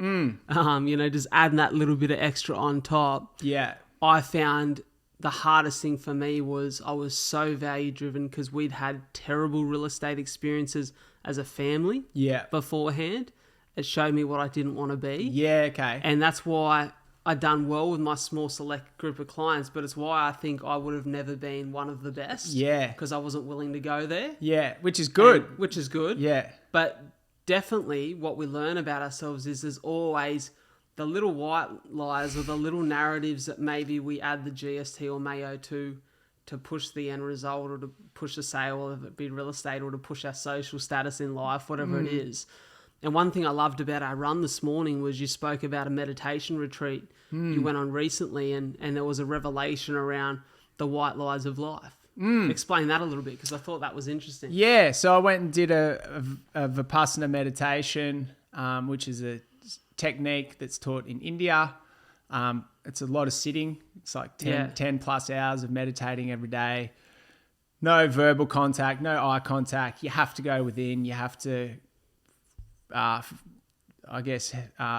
just adding that little bit of extra on top. Yeah. I found the hardest thing for me was I was so value driven because we'd had terrible real estate experiences as a family beforehand. It showed me what I didn't want to be. Yeah, okay. And that's why I done well with my small select group of clients, but it's why I think I would have never been one of the best. Yeah. Because I wasn't willing to go there. Yeah, which is good. Which is good. Yeah. But definitely what we learn about ourselves is there's always the little white lies or the little narratives that maybe we add the GST or Mayo to push the end result or to push a sale, or if it be real estate, or to push our social status in life, whatever it is. And one thing I loved about our run this morning was you spoke about a meditation retreat you went on recently, and there was a revelation around the white lies of life. Explain that a little bit, because I thought that was interesting. Yeah, so I went and did a Vipassana meditation, which is a technique that's taught in India. It's a lot of sitting. It's like 10 plus hours of meditating every day. No verbal contact, no eye contact. You have to go within. You have to,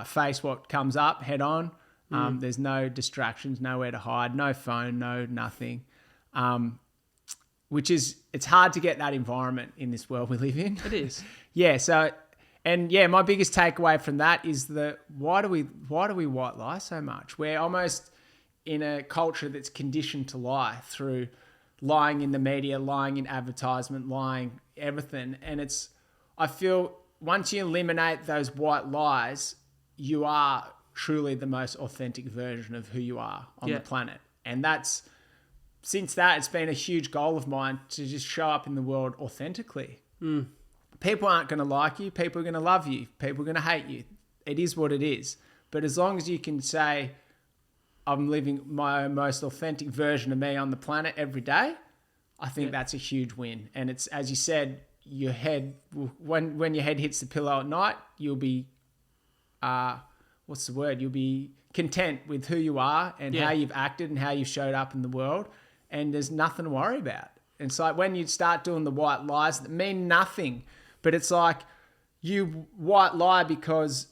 face what comes up head on. There's no distractions, nowhere to hide, no phone, no nothing. It's hard to get that environment in this world we live in. It is. My biggest takeaway from that is that why do we white lie so much? We're almost in a culture that's conditioned to lie through lying in the media, lying in advertisement, lying everything. And I feel once you eliminate those white lies, you are truly the most authentic version of who you are on the planet. And since that, it's been a huge goal of mine to just show up in the world authentically. People aren't going to like you. People are going to love you. People are going to hate you. It is what it is. But as long as you can say, I'm living my most authentic version of me on the planet every day, I think that's a huge win. And it's, as you said, your head, when your head hits the pillow at night, you'll be, You'll be content with who you are and how you've acted and how you've showed up in the world. And there's nothing to worry about. And so when you start doing the white lies that mean nothing, but it's like you white lie because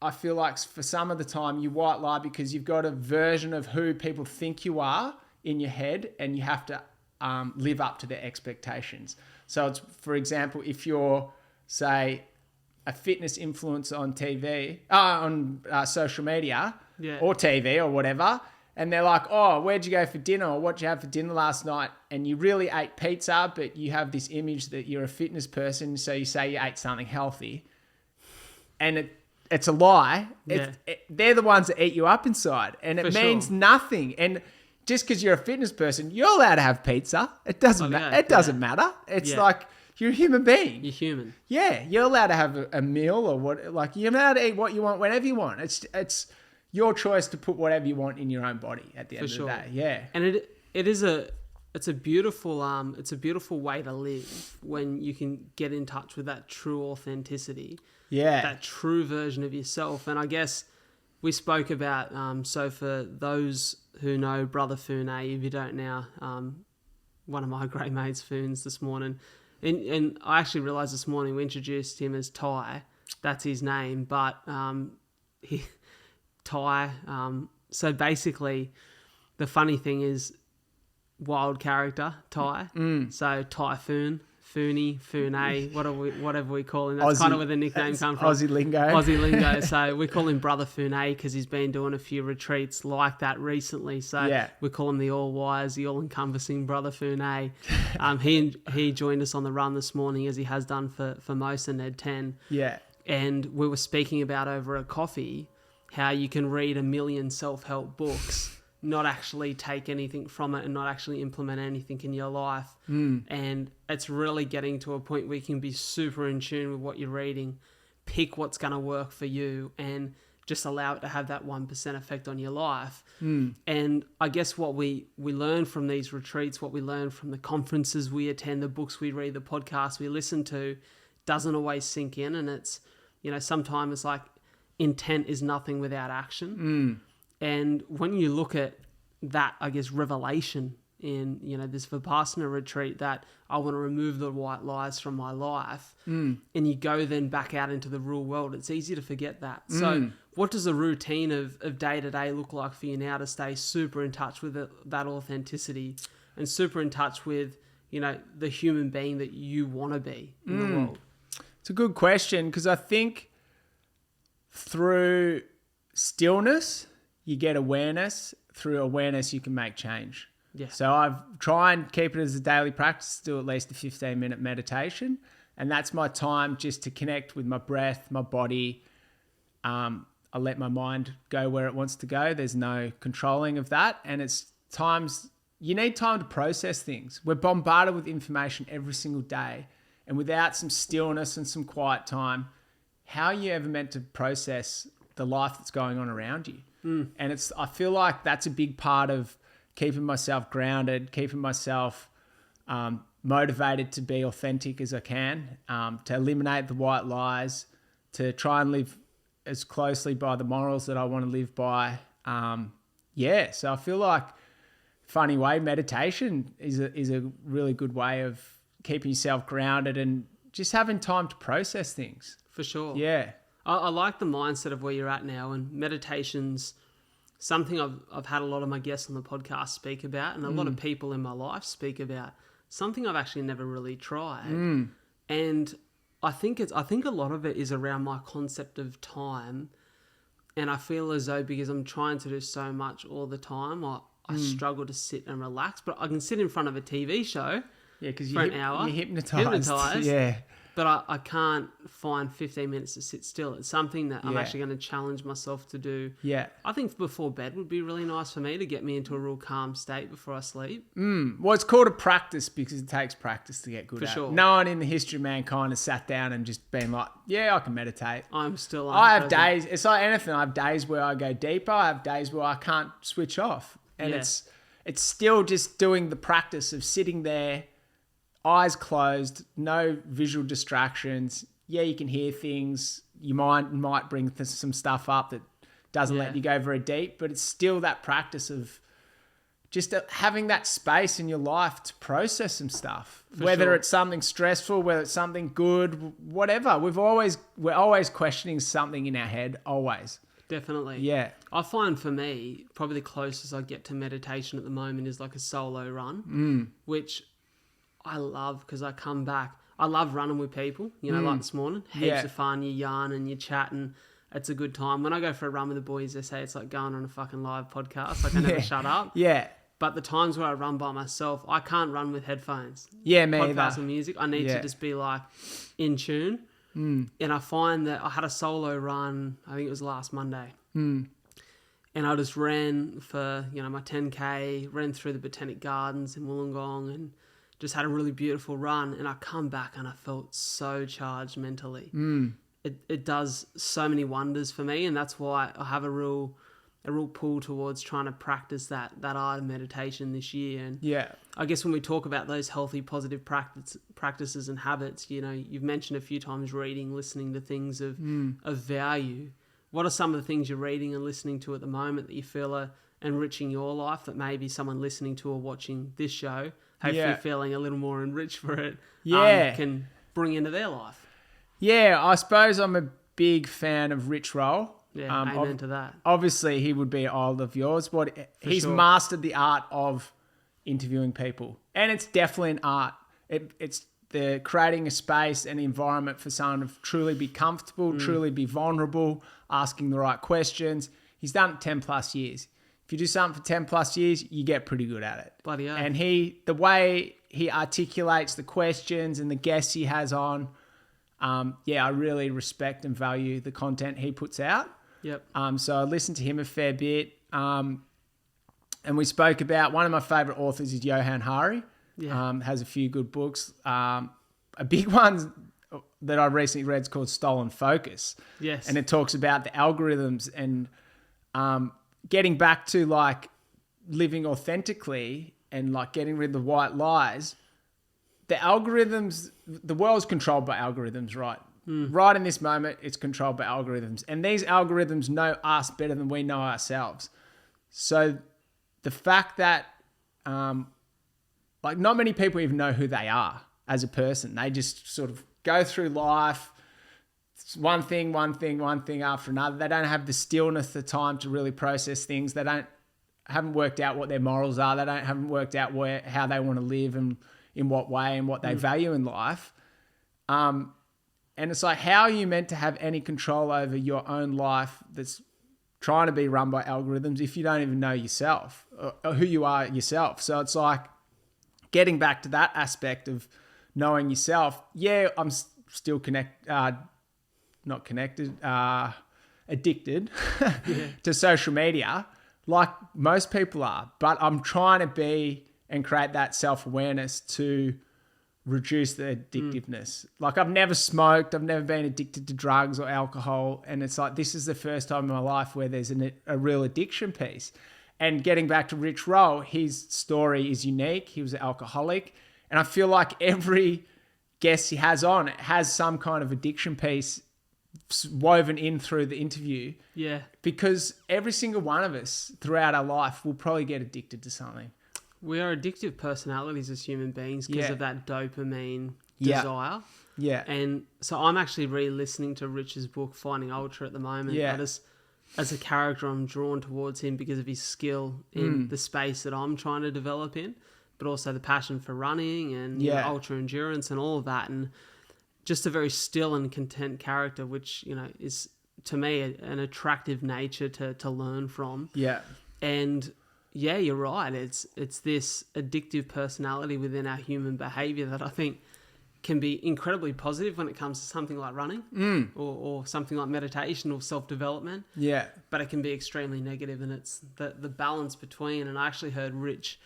I feel like for some of the time you white lie because you've got a version of who people think you are in your head, and you have to live up to their expectations. So it's, for example, if you're, say, a fitness influencer on TV, on social media or TV or whatever, and they're like, oh, where'd you go for dinner, or what'd you have for dinner last night? And you really ate pizza, but you have this image that you're a fitness person, so you say you ate something healthy. And it's a lie. Yeah. They're the ones that eat you up inside, and it means nothing. And just because you're a fitness person, you're allowed to have pizza. It doesn't matter. It's like you're a human being. You're human. Yeah, you're allowed to have a meal or what. Like, you're allowed to eat what you want whenever you want. It's your choice to put whatever you want in your own body at the end of the day. Yeah. And it's a beautiful way to live when you can get in touch with that true authenticity. Yeah. That true version of yourself. And I guess we spoke about, so for those who know Brother Foon, if you don't now, one of my great mates, Foons, this morning. And I actually realised this morning we introduced him as Ty. That's his name. But Ty. So basically, the funny thing is, wild character, Ty. So Typhoon, Foony, Foonay, whatever we call him. That's kind of where the nickname comes from. Aussie lingo. So we call him Brother Foonay because he's been doing a few retreats like that recently. So we call him the all-wise, the all-encompassing Brother Foonay. He joined us on the run this morning, as he has done for most of Ned 10. Yeah. And we were speaking about over a coffee how you can read 1 million self-help books, not actually take anything from it and not actually implement anything in your life. And it's really getting to a point where you can be super in tune with what you're reading, pick what's going to work for you, and just allow it to have that 1% effect on your life. And I guess what we learn from these retreats, what we learn from the conferences we attend, the books we read, the podcasts we listen to, doesn't always sink in. And it's, sometimes it's like intent is nothing without action. And when you look at that, I guess, revelation in, this Vipassana retreat, that I want to remove the white lies from my life, and you go then back out into the real world, it's easy to forget that. So what does a routine of day-to-day look like for you now to stay super in touch with that authenticity and super in touch with, the human being that you want to be in the world? It's a good question, because I think through stillness you get awareness. Through awareness, you can make change. Yeah. So I've try and keep it as a daily practice, do at least a 15-minute meditation. And that's my time just to connect with my breath, my body. I let my mind go where it wants to go. There's no controlling of that. And it's times, you need time to process things. We're bombarded with information every single day. And without some stillness and some quiet time, how are you ever meant to process the life that's going on around you? And I feel like that's a big part of keeping myself grounded, keeping myself motivated to be authentic as I can, to eliminate the white lies, to try and live as closely by the morals that I want to live by. So I feel like, funny way, meditation is a really good way of keeping yourself grounded and just having time to process things. For sure. Yeah. I like the mindset of where you're at now, and meditation's something I've had a lot of my guests on the podcast speak about, and a lot of people in my life speak about. Something I've actually never really tried, and I think a lot of it is around my concept of time, and I feel as though because I'm trying to do so much all the time, I struggle to sit and relax. But I can sit in front of a TV show, because for an hour, you're hypnotized. Yeah. But I can't find 15 minutes to sit still. It's something that I'm actually going to challenge myself to do. Yeah. I think before bed would be really nice for me to get me into a real calm state before I sleep. Well, it's called a practice because it takes practice to get good at it. For sure. No one in the history of mankind has sat down and just been like, yeah, I can meditate. I'm still I have days, it's like anything. I have days where I go deeper. I have days where I can't switch off. And it's still just doing the practice of sitting there, eyes closed, no visual distractions. Yeah, you can hear things. Your mind might bring some stuff up that doesn't let you go very deep, but it's still that practice of just having that space in your life to process some stuff. Whether it's something stressful, whether it's something good, whatever. We're always questioning something in our head, always. Definitely. Yeah. I find for me, probably the closest I get to meditation at the moment is like a solo run, which I love because I come back. I love running with people, like this morning. Heaps of fun. You yarn and you chat and it's a good time. When I go for a run with the boys, they say it's like going on a fucking live podcast. Like I never shut up. Yeah. But the times where I run by myself, I can't run with headphones. Yeah, me Podcast either. and music. I need to just be like in tune. And I find that I had a solo run, I think it was last Monday. And I just ran for, my 10K, ran through the Botanic Gardens in Wollongong and just had a really beautiful run. And I come back and I felt so charged mentally. It does so many wonders for me. And that's why I have a real pull towards trying to practice that art of meditation this year. And I guess when we talk about those healthy, positive practices and habits, you've mentioned a few times reading, listening to things of value. What are some of the things you're reading and listening to at the moment that you feel are enriching your life that maybe someone listening to or watching this show, hopefully feeling a little more enriched for it, can bring into their life? Yeah, I suppose I'm a big fan of Rich Roll. Yeah, amen to that. Obviously, he would be an idol of yours, but he's mastered the art of interviewing people. And it's definitely an art. It's the creating a space and environment for someone to truly be comfortable, truly be vulnerable, asking the right questions. He's done it 10 plus years. If you do something for 10 plus years, you get pretty good at it. Bloody hell. And the way he articulates the questions and the guests he has on, I really respect and value the content he puts out. Yep. So I listened to him a fair bit. And we spoke about, one of my favorite authors is Johann Hari. Yeah. Has a few good books. A big one that I recently read is called Stolen Focus. Yes. And it talks about the algorithms and getting back to like living authentically and like getting rid of the white lies. The algorithms, the world's controlled by algorithms, right? Right in this moment, it's controlled by algorithms. And these algorithms know us better than we know ourselves. So the fact that not many people even know who they are as a person. They just sort of go through life, it's one thing after another. They don't have the stillness, the time to really process things. They haven't worked out what their morals are. They haven't worked out how they want to live and in what way and what they value in life. And it's like, how are you meant to have any control over your own life that's trying to be run by algorithms if you don't even know yourself or who you are yourself. So it's like getting back to that aspect of knowing yourself. Yeah, I'm still addicted to social media like most people are, but I'm trying to be and create that self-awareness to reduce the addictiveness. Like I've never smoked, I've never been addicted to drugs or alcohol, and it's like this is the first time in my life where there's a real addiction piece. And getting back to Rich Roll, his story is unique. He was an alcoholic, and I feel like every guest he has on has some kind of addiction piece woven in through the interview. Yeah. Because every single one of us throughout our life will probably get addicted to something. We are addictive personalities as human beings because of that dopamine desire. Yeah. And so I'm actually re-listening to Rich's book, Finding Ultra, at the moment. Yeah. As a character, I'm drawn towards him because of his skill in the space that I'm trying to develop in, but also the passion for running and you know, ultra endurance and all of that. And just a very still and content character, which, you know, is to me an attractive nature to learn from. Yeah. And yeah, you're right. It's this addictive personality within our human behavior that I think can be incredibly positive when it comes to something like running or something like meditation or self-development. Yeah. But it can be extremely negative, and it's the balance between. And I actually heard Rich,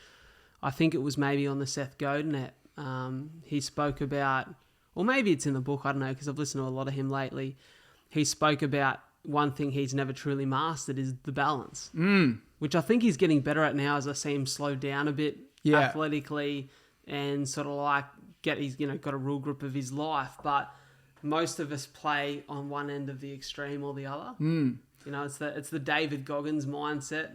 I think it was maybe on the Seth Godin app, he spoke about, or maybe it's in the book, I don't know, because I've listened to a lot of him lately. He spoke about one thing he's never truly mastered is the balance, which I think he's getting better at now as I see him slow down a bit athletically and sort of like he's got a real grip of his life. But most of us play on one end of the extreme or the other. You know, it's the David Goggins mindset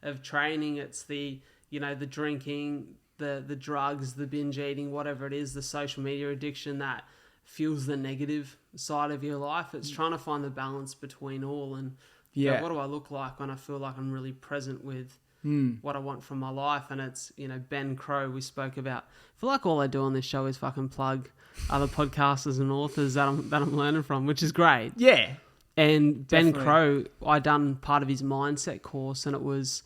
of training. It's the drinking, the drugs, the binge eating, whatever it is, the social media addiction that fuels the negative side of your life. It's trying to find the balance between all. And you know, what do I look like when I feel like I'm really present with what I want from my life? And it's, you know, Ben Crow we spoke about. I feel like all I do on this show is fucking plug other podcasters and authors that I'm learning from, which is great. Yeah. And Definitely. Ben Crow, I done part of his mindset course, and it was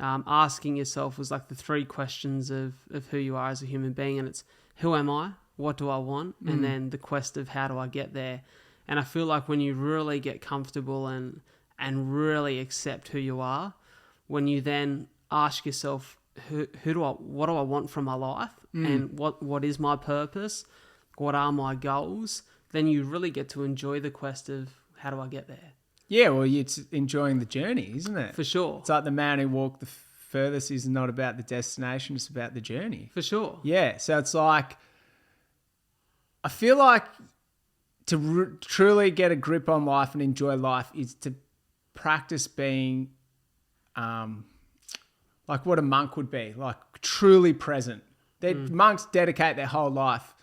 asking yourself was like the 3 questions of who you are as a human being. And it's, who am I? What do I want? And then the quest of how do I get there? And I feel like when you really get comfortable and really accept who you are, when you then ask yourself, what do I want from my life? And what is my purpose? What are my goals? Then you really get to enjoy the quest of how do I get there? Yeah, well, it's enjoying the journey, isn't it? For sure. It's like the man who walked the furthest is not about the destination, it's about the journey. For sure. Yeah, so it's like, I feel like to truly get a grip on life and enjoy life is to practice being like what a monk would be, like truly present. Monks dedicate their whole life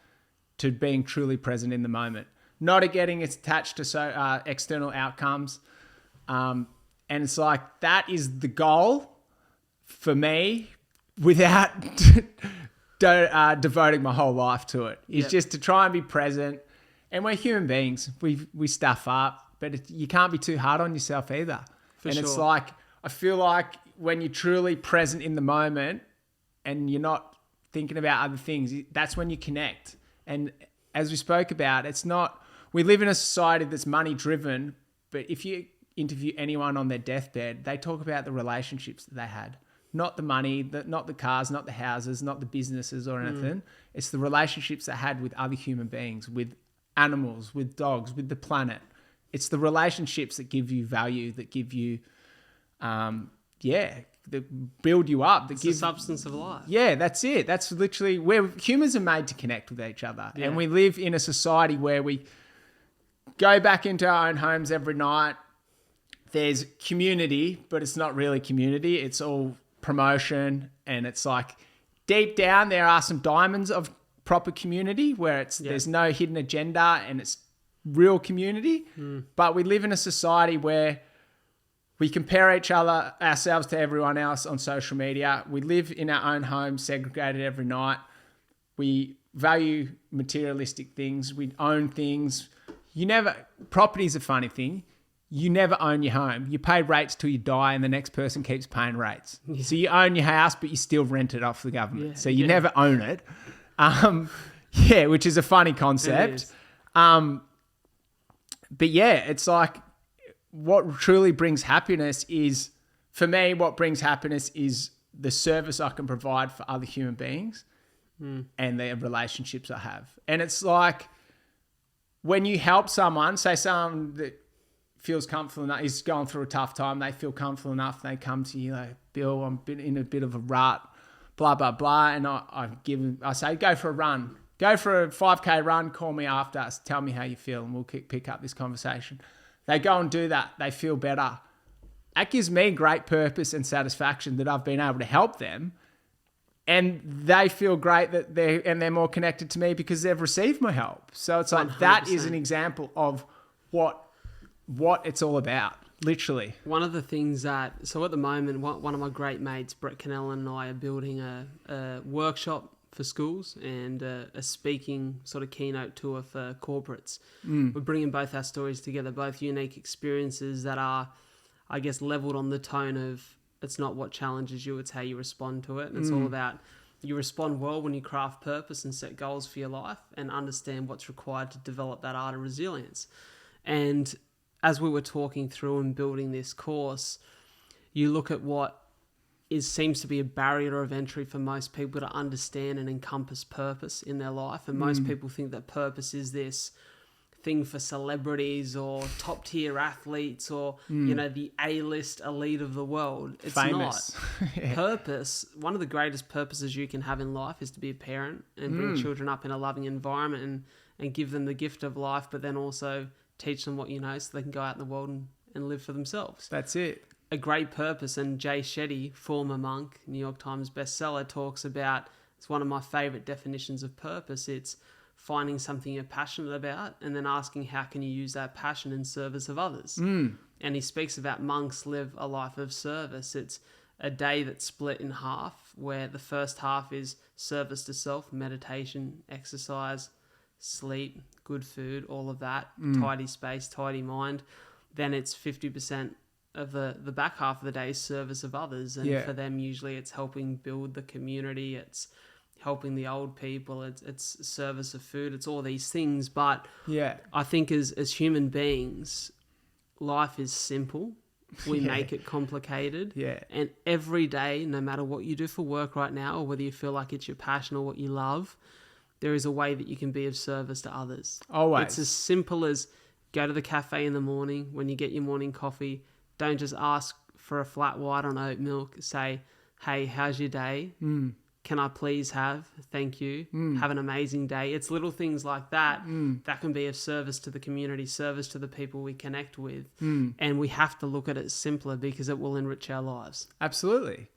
to being truly present in the moment, not getting attached to external outcomes. And it's like, that is the goal for me without devoting my whole life to it. Is just to try and be present. And we're human beings. We stuff up, but you can't be too hard on yourself either. It's like, I feel like when you're truly present in the moment and you're not thinking about other things, that's when you connect. And as we spoke about, it's not, we live in a society that's money driven, but if you interview anyone on their deathbed, they talk about the relationships that they had. Not the money, not the cars, not the houses, not the businesses or anything. It's the relationships they had with other human beings, with animals, with dogs, with the planet. It's the relationships that give you value, that give you, that build you up. That give the substance of life. Yeah, that's it. That's literally where humans are made to connect with each other. Yeah. And we live in a society where we go back into our own homes every night. There's community, but it's not really community. It's all promotion. And it's like deep down, there are some diamonds of proper community where there's no hidden agenda and it's real community. But we live in a society where we compare ourselves to everyone else on social media. We live in our own home, segregated every night. We value materialistic things. We own things. Property's a funny thing. you never own your home. You pay rates till you die and the next person keeps paying rates. Yeah. So you own your house, but you still rent it off the government. Yeah, so you never own it. Which is a funny concept. But yeah, it's like what truly brings happiness is, for me, what brings happiness is the service I can provide for other human beings and the relationships I have. And it's like when you help someone, say someone that feels comfortable enough, is going through a tough time, they feel comfortable enough, they come to you like, Bill, I'm in a bit of a rut, blah, blah, blah. And I say, go for a run. Go for a 5K run, call me after, tell me how you feel, and we'll pick up this conversation. They go and do that. They feel better. That gives me great purpose and satisfaction that I've been able to help them. And they feel great that they're more connected to me because they've received my help. So it's like 100%. That is an example of what it's all about, literally. One of the things so at the moment, one of my great mates, Brett Cannell, and I are building a workshop for schools and a speaking sort of keynote tour for corporates. We're bringing both our stories together, both unique experiences that are, I guess, leveled on the tone of it's not what challenges you, it's how you respond to it. And it's all about you respond well when you craft purpose and set goals for your life and understand what's required to develop that art of resilience. And as we were talking through and building this course, you look at what seems to be a barrier of entry for most people to understand and encompass purpose in their life. And most people think that purpose is this thing for celebrities or top tier athletes or, the A-list elite of the world. It's famous. Not. Yeah. Purpose, one of the greatest purposes you can have in life is to be a parent and bring children up in a loving environment and give them the gift of life, but then also teach them what you know so they can go out in the world and live for themselves. That's it. A great purpose. And Jay Shetty, former monk, New York Times bestseller, talks about, it's one of my favorite definitions of purpose. It's finding something you're passionate about and then asking how can you use that passion in service of others. And he speaks about monks live a life of service. It's a day that's split in half, where the first half is service to self, meditation, exercise, sleep, good food, all of that, tidy space, tidy mind. Then it's 50% of the back half of the day is service of others. And for them, usually it's helping build the community. It's helping the old people. It's service of food. It's all these things. But I think as human beings, life is simple. We make it complicated. Yeah. And every day, no matter what you do for work right now, or whether you feel like it's your passion or what you love, there is a way that you can be of service to others. Always. It's as simple as go to the cafe in the morning when you get your morning coffee. Don't just ask for a flat white on oat milk. Say, hey, how's your day? Can I please have? Thank you. Have an amazing day. It's little things like that that can be of service to the community, service to the people we connect with. And we have to look at it simpler because it will enrich our lives. Absolutely.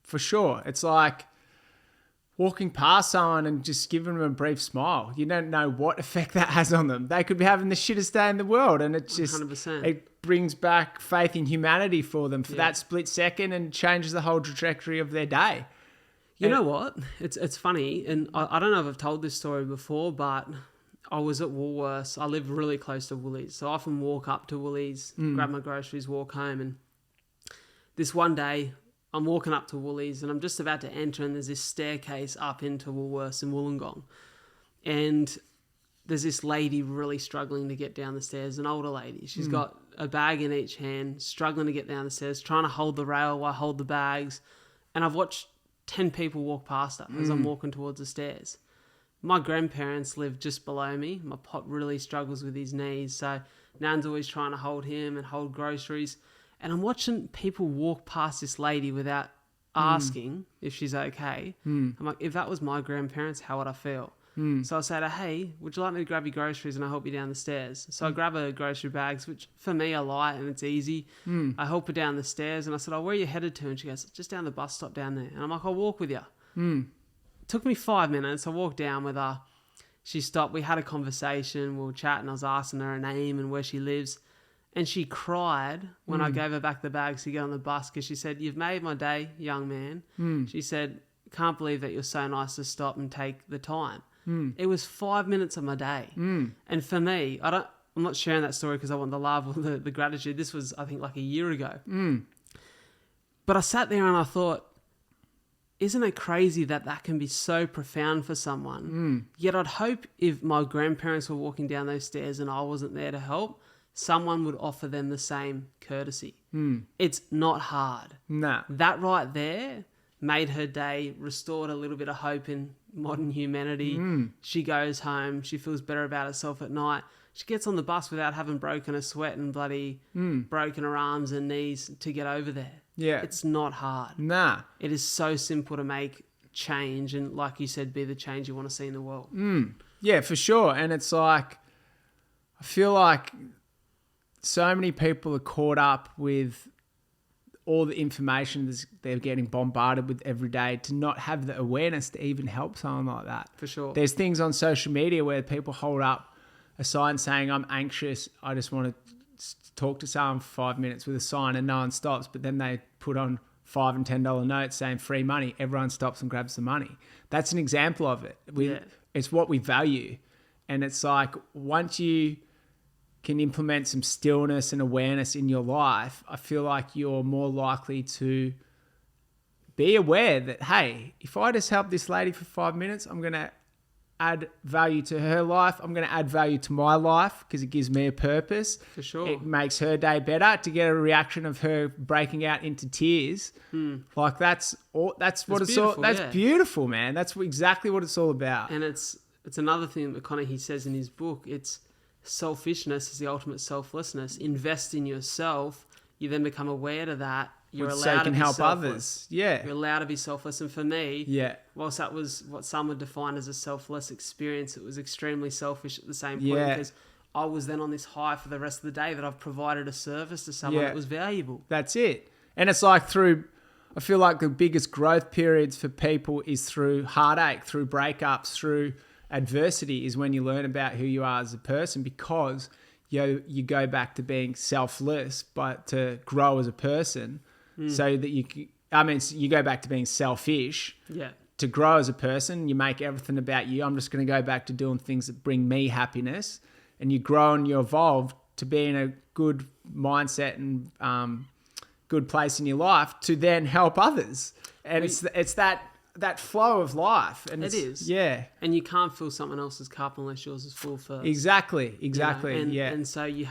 For sure. It's like walking past someone and just giving them a brief smile. You don't know what effect that has on them. They could be having the shittest day in the world, and it's just 100%. It brings back faith in humanity for them for that split second and changes the whole trajectory of their day. You know what? It's funny, and I don't know if I've told this story before, but I was at Woolworths. I live really close to Woolies, so I often walk up to Woolies, grab my groceries, walk home. And this one day, I'm walking up to Woolies, and I'm just about to enter, and there's this staircase up into Woolworths in Wollongong. And there's this lady really struggling to get down the stairs, an older lady. She's got a bag in each hand, struggling to get down the stairs, trying to hold the rail while I hold the bags. And I've watched 10 people walk past her as I'm walking towards the stairs. My grandparents live just below me. My pop really struggles with his knees, so Nan's always trying to hold him and hold groceries. And I'm watching people walk past this lady without asking if she's okay. I'm like, if that was my grandparents, how would I feel? So I say to her, hey, would you like me to grab your groceries and I'll help you down the stairs? So I grab her grocery bags, which for me are light and it's easy. I help her down the stairs and I said, oh, where are you headed to? And she goes, just down the bus stop down there. And I'm like, I'll walk with you. It took me 5 minutes. I walked down with her. She stopped. We had a conversation. We were chatting. I was asking her name and where she lives. And she cried when I gave her back the bags to get on the bus because she said, you've made my day, young man. She said, can't believe that you're so nice to stop and take the time. It was 5 minutes of my day. And for me, I'm not sharing that story because I want the love or the gratitude. This was, I think, like a year ago. But I sat there and I thought, isn't it crazy that can be so profound for someone? Yet I'd hope if my grandparents were walking down those stairs and I wasn't there to help, someone would offer them the same courtesy. It's not hard. Nah. That right there made her day, restored a little bit of hope in modern humanity. She goes home. She feels better about herself at night. She gets on the bus without having broken a sweat and bloody broken her arms and knees to get over there. Yeah. It's not hard. Nah. It is so simple to make change and, like you said, be the change you want to see in the world. Yeah, for sure. And it's like, I feel like so many people are caught up with all the information they're getting bombarded with every day to not have the awareness to even help someone like that. For sure. There's things on social media where people hold up a sign saying, I'm anxious, I just want to talk to someone for 5 minutes with a sign, and no one stops, but then they put on $5 and $10 notes saying free money. Everyone stops and grabs the money. That's an example of it. It's what we value. And it's like, once you can implement some stillness and awareness in your life, I feel like you're more likely to be aware that, hey, if I just help this lady for 5 minutes, I'm going to add value to her life. I'm going to add value to my life because it gives me a purpose. For sure. It makes her day better. To get a reaction of her breaking out into tears, like that's what it's all. That's beautiful, man. That's exactly what it's all about. And it's another thing that McConaughey says in his book. It's selfishness is the ultimate selflessness. Invest in yourself. You then become aware to that. You're allowed to help others. Yeah. You're allowed to be selfless. And for me, whilst that was what some would define as a selfless experience, it was extremely selfish at the same point because I was then on this high for the rest of the day that I've provided a service to someone that was valuable. That's it. And it's like I feel like the biggest growth periods for people is through heartache, through breakups, through adversity is when you learn about who you are as a person, because you go back to being selfless, but to grow as a person. So that you go back to being selfish. Yeah. To grow as a person, you make everything about you. I'm just going to go back to doing things that bring me happiness, and you grow and you evolve to be in a good mindset and good place in your life to then help others. And it's that flow of life. And it is. Yeah. And you can't fill someone else's cup unless yours is full first. Exactly. And so you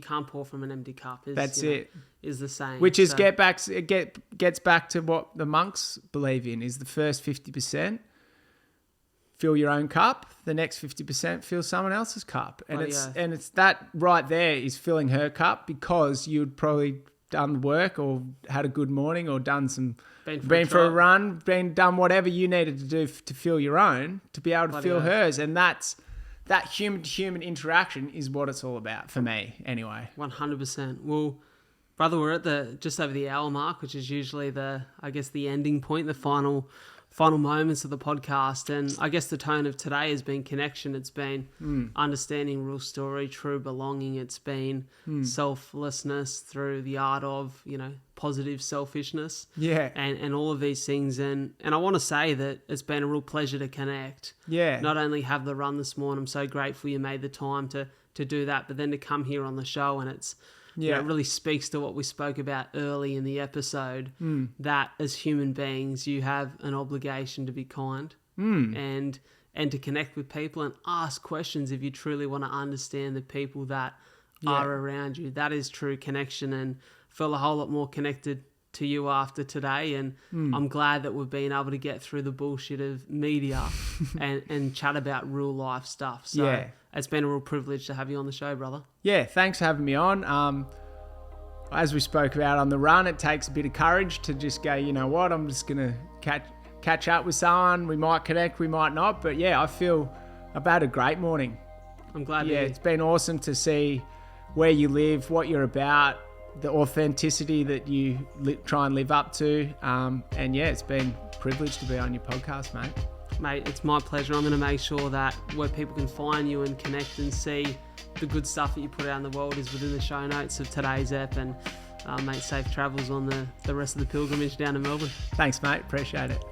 can't pour from an empty cup. That's it. Is the same. Which is gets back to what the monks believe in, is the first 50% fill your own cup, the next 50% fill someone else's cup. And it's that right there is filling her cup, because you'd probably done the work or had a good morning or done been for a run, done whatever you needed to do to fill your own, to be able to fill hers. And that human to human interaction is what it's all about for me anyway. 100%. Well, brother, we're at just over the hour mark, which is usually the ending point, the final moments of the podcast. And I guess the tone of today has been connection. It's been understanding real story, true belonging. It's been selflessness through the art of, positive selfishness. Yeah. And all of these things. And I want to say that it's been a real pleasure to connect. Yeah. Not only have the run this morning, I'm so grateful you made the time to do that, but then to come here on the show, and it really speaks to what we spoke about early in the episode, that as human beings, you have an obligation to be kind and to connect with people and ask questions if you truly want to understand the people that are around you. That is true connection, and feel a whole lot more connected to you after today. And I'm glad that we've been able to get through the bullshit of media and chat about real life stuff. So it's been a real privilege to have you on the show, brother. Yeah, thanks for having me on. As we spoke about on the run, it takes a bit of courage to just go, you know what, I'm just going to catch up with someone. We might connect, we might not. But yeah, I feel I've had a great morning. I'm glad. Yeah, it's been awesome to see where you live, what you're about, the authenticity that you try and live up to. And yeah, it's been a privilege to be on your podcast, mate. Mate, it's my pleasure. I'm going to make sure that where people can find you and connect and see the good stuff that you put out in the world is within the show notes of today's ep. And mate, safe travels on the rest of the pilgrimage down to Melbourne. Thanks, mate. Appreciate it.